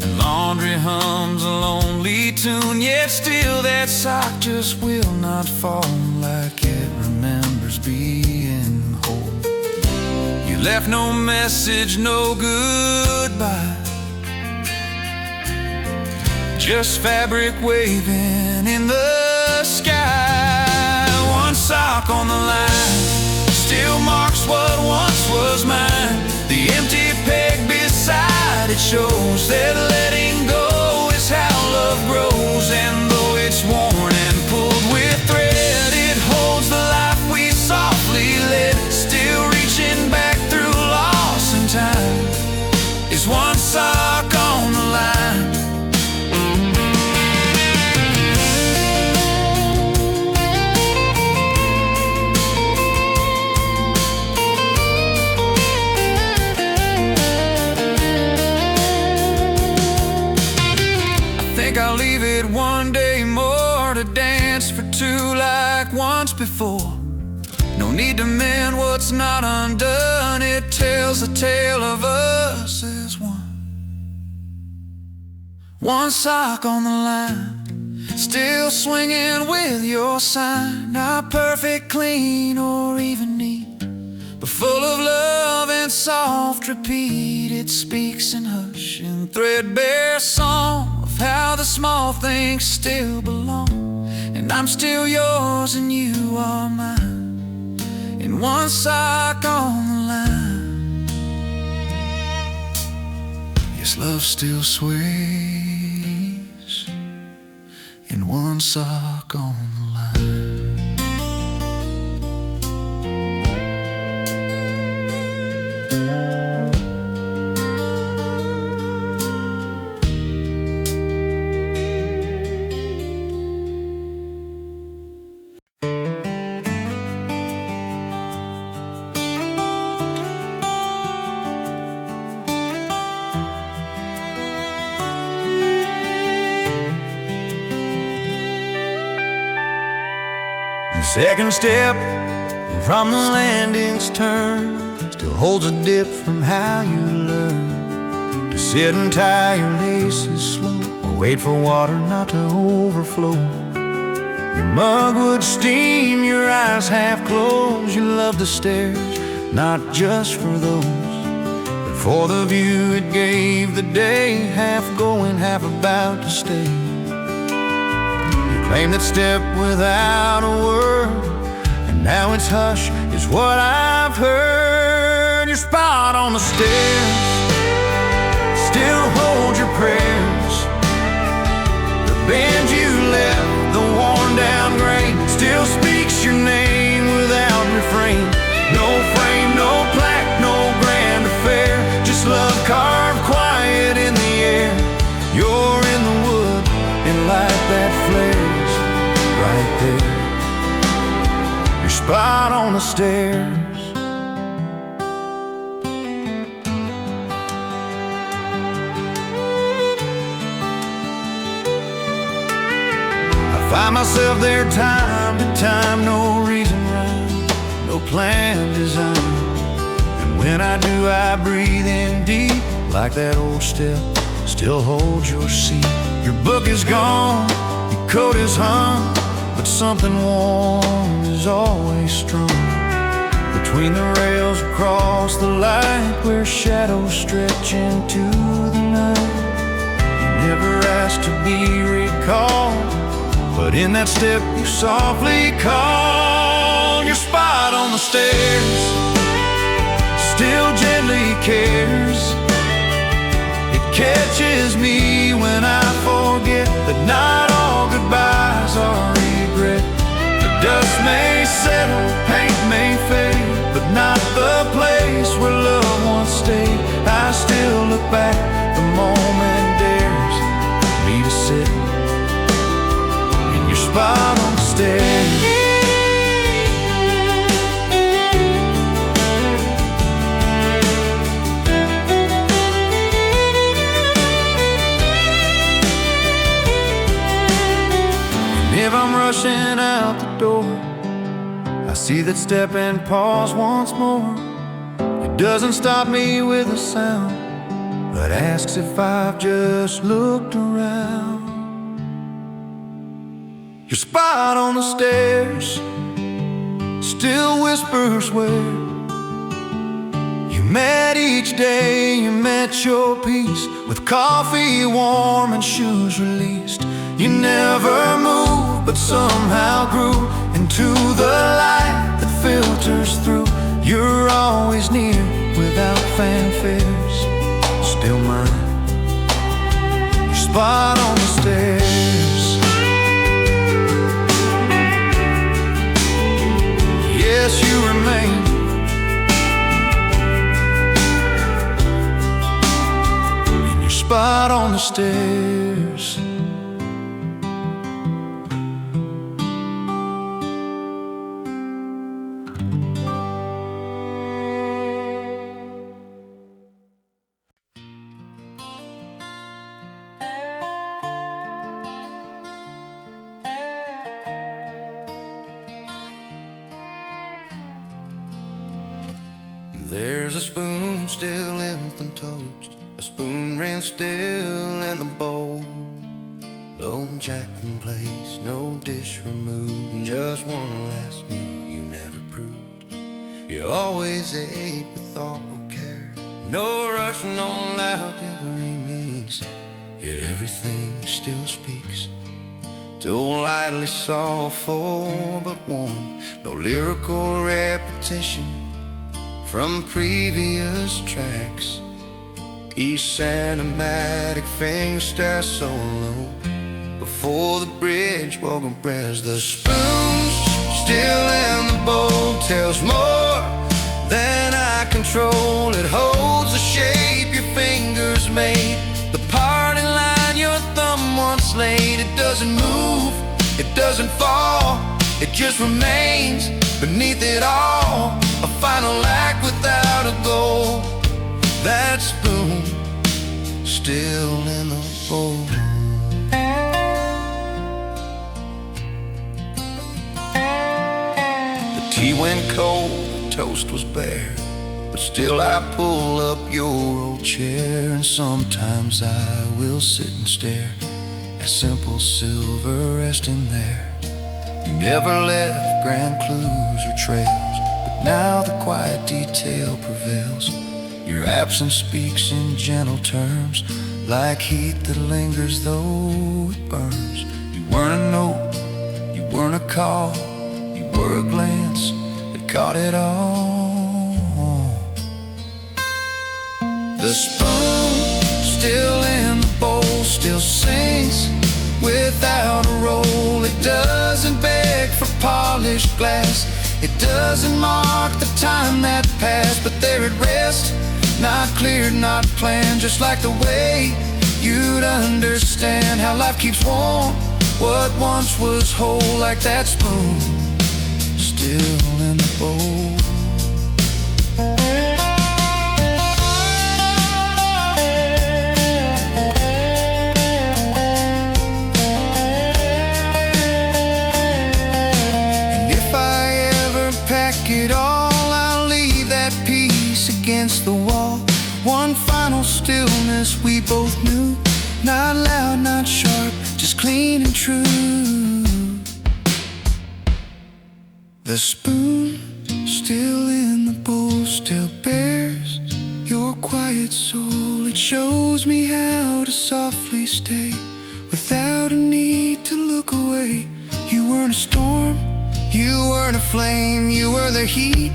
and Laundry hums a lonely tune, yet still that sock just will not fall like it remembers being whole. You left no message, no goodbye, just fabric waving in the sky. One sock on the line still marks what once was mine. The empty peg beside it shows that letting go is how love grows. And though it's worn and pulled with thread, it holds the life we softly led. Still reaching back through loss and time is one sock on the line. I'll leave it one day more to dance for two like once before. No need to mend what's not undone. It tells the tale of us as one. One sock on the line, still swinging with your sign. Not perfect, clean, or even neat, but full of love and soft repeat. It speaks in hush and threadbare song of how the small things still belong. And I'm still yours and you are mine, in one sock on the line. Yes, love still sways in one sock on the line. Second step from the landing's turn still holds a dip from how you learn to sit and tie your laces slow, or wait for water not to overflow. Your mug would steam, your eyes half closed. You loved the stairs, not just for those, but for the view it gave the day, half going, half about to stay. Claim that step without a word, and now it's hush is what I've heard. Your spot on the stairs still hold your prayers. The bend you left, the worn down grain, still speaks your name without refrain. No frame, no plaque, no grand affair, just love carved quiet in the air. You're in the wood in light that flares right there. Your spot on the stairs. I find myself there time to time, no reason rhyme, no plan designed. And when I do, I breathe in deep, like that old step still holds your seat. Your book is gone, your coat is hung, but something warm is always strung between the rails across the light, where shadows stretch into the night. You never asked to be recalled, but in that step you softly call. Your spot on the stairs still gently cares. It catches me when I forget that not all goodbyes are regret. The dust may settle, paint may fade, but not the place where love once stayed. I still look back, the moment dares me to sit in your spot on the stairs. If I'm rushing out the door, I see that step and pause once more. It doesn't stop me with a sound, but that asks if I've just looked around. Your spot on the stairs still whispers where you met each day. You met your peace with coffee warm and shoes released. You never moved, but somehow grew into the light that filters through. You're always near without fanfares, still mine. Your spot on the stairs. Yes, you remain. In your spot on the stairs. There's a spoon still in the toast, a spoon ran still in the bowl. No jack in place, no dish removed, just one last meal you never proved. You always ate with thoughtful care, no rush, no loud delivery means. Yet everything still speaks, too lightly soulful but warm. No lyrical repetition from previous tracks. Each cinematic finger solo before the bridge woken press. The spoon's still in the bowl, tells more than I control. It holds the shape your fingers made, the parting line your thumb once laid. It doesn't move, it doesn't fall, it just remains beneath it all. A final act without a goal. That spoon still in the bowl. The tea went cold, the toast was bare, but still I pull up your old chair. And sometimes I will sit and stare at simple silver resting there. You never left grand clues or trails, but now the quiet detail prevails. Your absence speaks in gentle terms, like heat that lingers though it burns. You weren't a note, you weren't a call, you were a glance that caught it all. The spoon still in the bowl, still sings without a roll. It doesn't beg for polished glass, it doesn't mark the time that passed. But there at rest, not cleared, not planned, just like the way you'd understand how life keeps warm what once was whole. Like that spoon still in the bowl. It all, I'll leave that piece against the wall. One final stillness we both knew, not loud, not sharp, just clean and true. The spoon still in the bowl, still bears your quiet soul. It shows me how to softly stay without a need to look away. You weren't a storm, you weren't a flame, you were the heat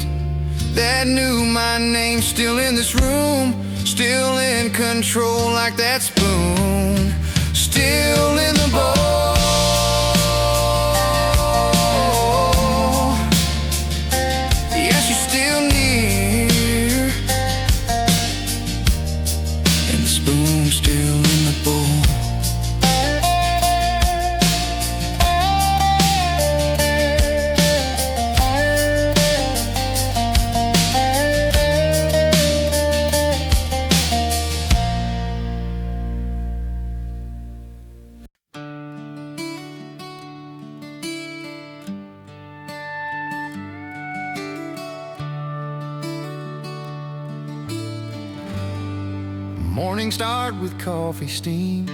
that knew my name. Still in this room, still in control, like that spoon still in the bowl. Yes, you're still near, and the spoon's still in the bowl. Mornings start with coffee steam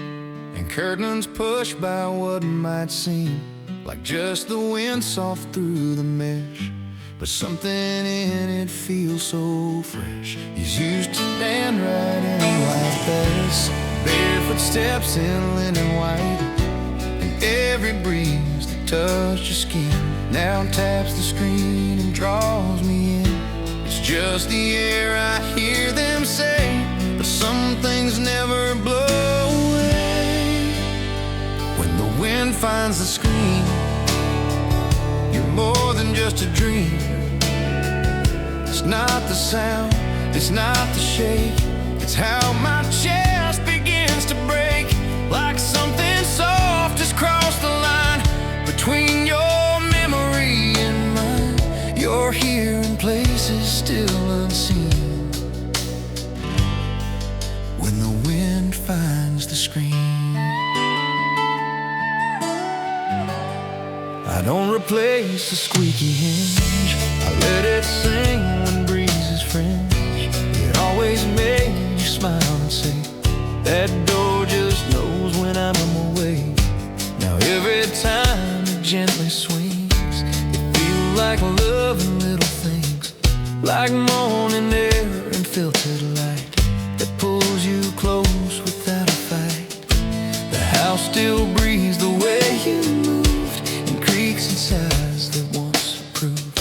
and curtains pushed by what might seem like just the wind soft through the mesh, but something in it feels so fresh. He's used to stand right in white best, barefoot steps in linen white, and every breeze that touched your skin now taps the screen and draws me in. It's just the air, I hear them say, but some things never blow away. When the wind finds the screen, you're more than just a dream. It's not the sound, it's not the shake, it's how my chest begins to break, like something soft has crossed the line between your memory and mine. You're here in places still unseen. When the wind finds the screen, I don't replace the squeaky hinge, I let it sing when breezes fringe. It always made you smile and say, that door just knows when I'm away. Now every time it gently swings, it feels like love in little things, like morning air and filtered light that pulls you close without a fight. The house still breathes the way you moved, and creaks and sighs that once approved.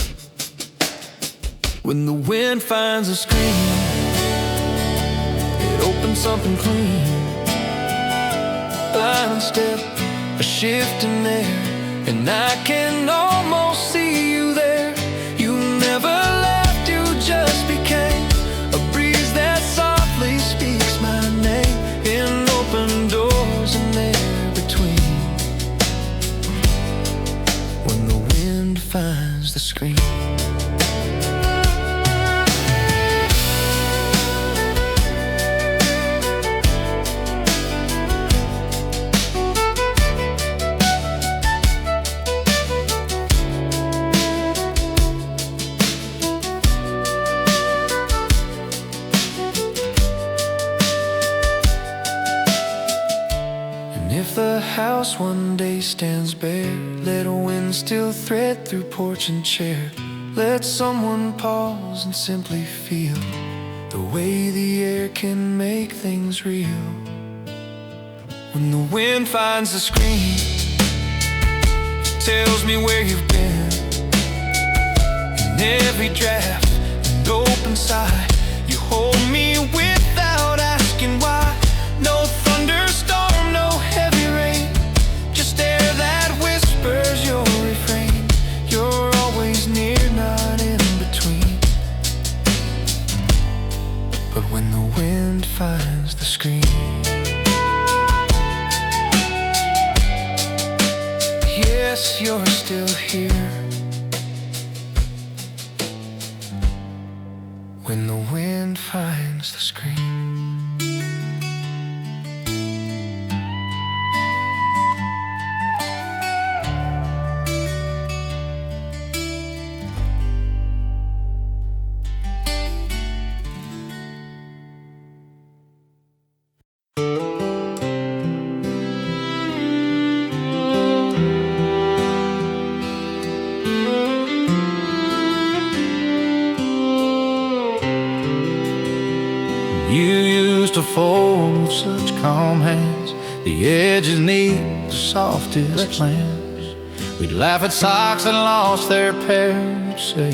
When the wind finds a screen, it opens something clean, a line step, a shift in there, and I can almost see you there. You never left, you just became a breeze that softly speaks my name in open doors and air between. When the wind finds the screen, if the house one day stands bare, let a wind still thread through porch and chair. Let someone pause and simply feel the way the air can make things real. When the wind finds the screen, it tells me where you've been. In every draft and open sigh, you hold me without asking why. No thunderstorm, no heavy rain, just air that whispers your refrain. You're always near, not in between. But when the wind finds the screen, yes, you're still here. When the wind finds the screen. You used to fold such calm hands, the edges neat, the softest plans. We'd laugh at socks that lost their pair, we'd say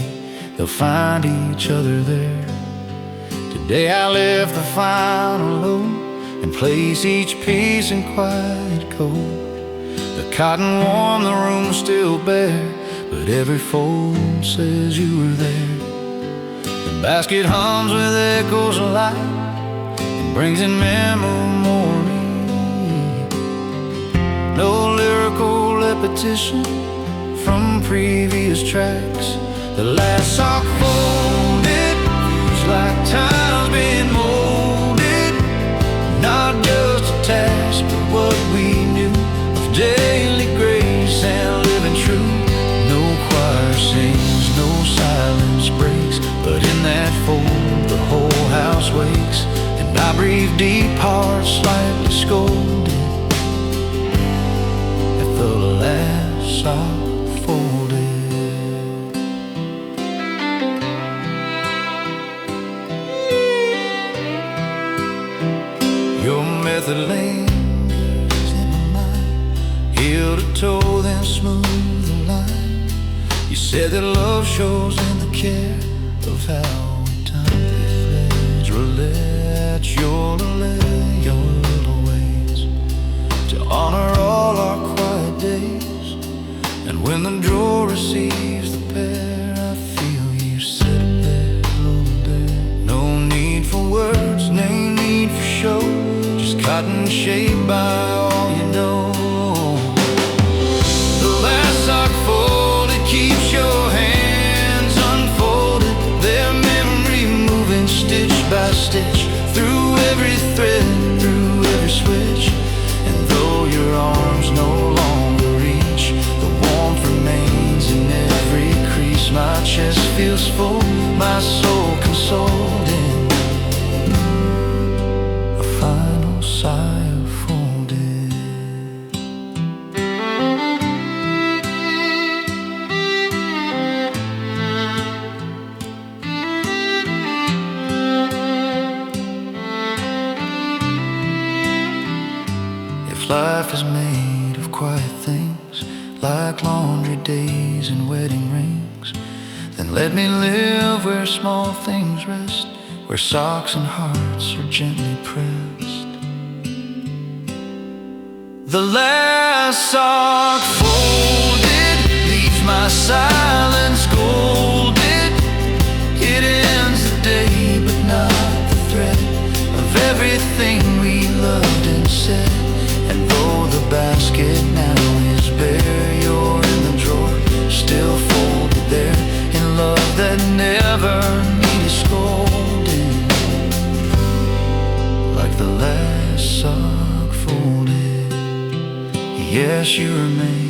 they'll find each other there. Today I lift the final load and place each piece in quiet cold. The cotton warm, the room still bare, but every fold says you were there. The basket hums with echoes of light, brings in memory. No lyrical repetition from previous tracks. The last sock folded feels like time's been molded, not just a task, but what we knew of daily grace and living true. No choir sings, no silence breaks, but in that fold the whole house wakes. I breathe grieve deep heart slightly scolded at the last sock folded. Your method lingers in my mind, heel to toe then smooth the line. You said that love shows in the care of how we time the threads. Roulette, your little ways to honor all our quiet days. And when the drawer receives the pair, I feel you sit there all day. No need for words, no need for show, just cotton shaped by all you know. The last sock folded keeps your hands unfolded, their memory moving stitch by stitch, through every thread, through every switch. And though your arms no longer reach, the warmth remains in every crease. My chest feels full, my soul consoled in a final sigh of folded. If life is made of quiet things, like laundry days and wedding rings, then let me live where small things rest, where socks and hearts are gently pressed. The last sock folded leaves my silence golden. It ends the day but not the thread of everything we loved and said. And though the basket now is bare, you're in the drawer, still folded there, in love that never needed scolding, like the last sock folded. Yes, you remain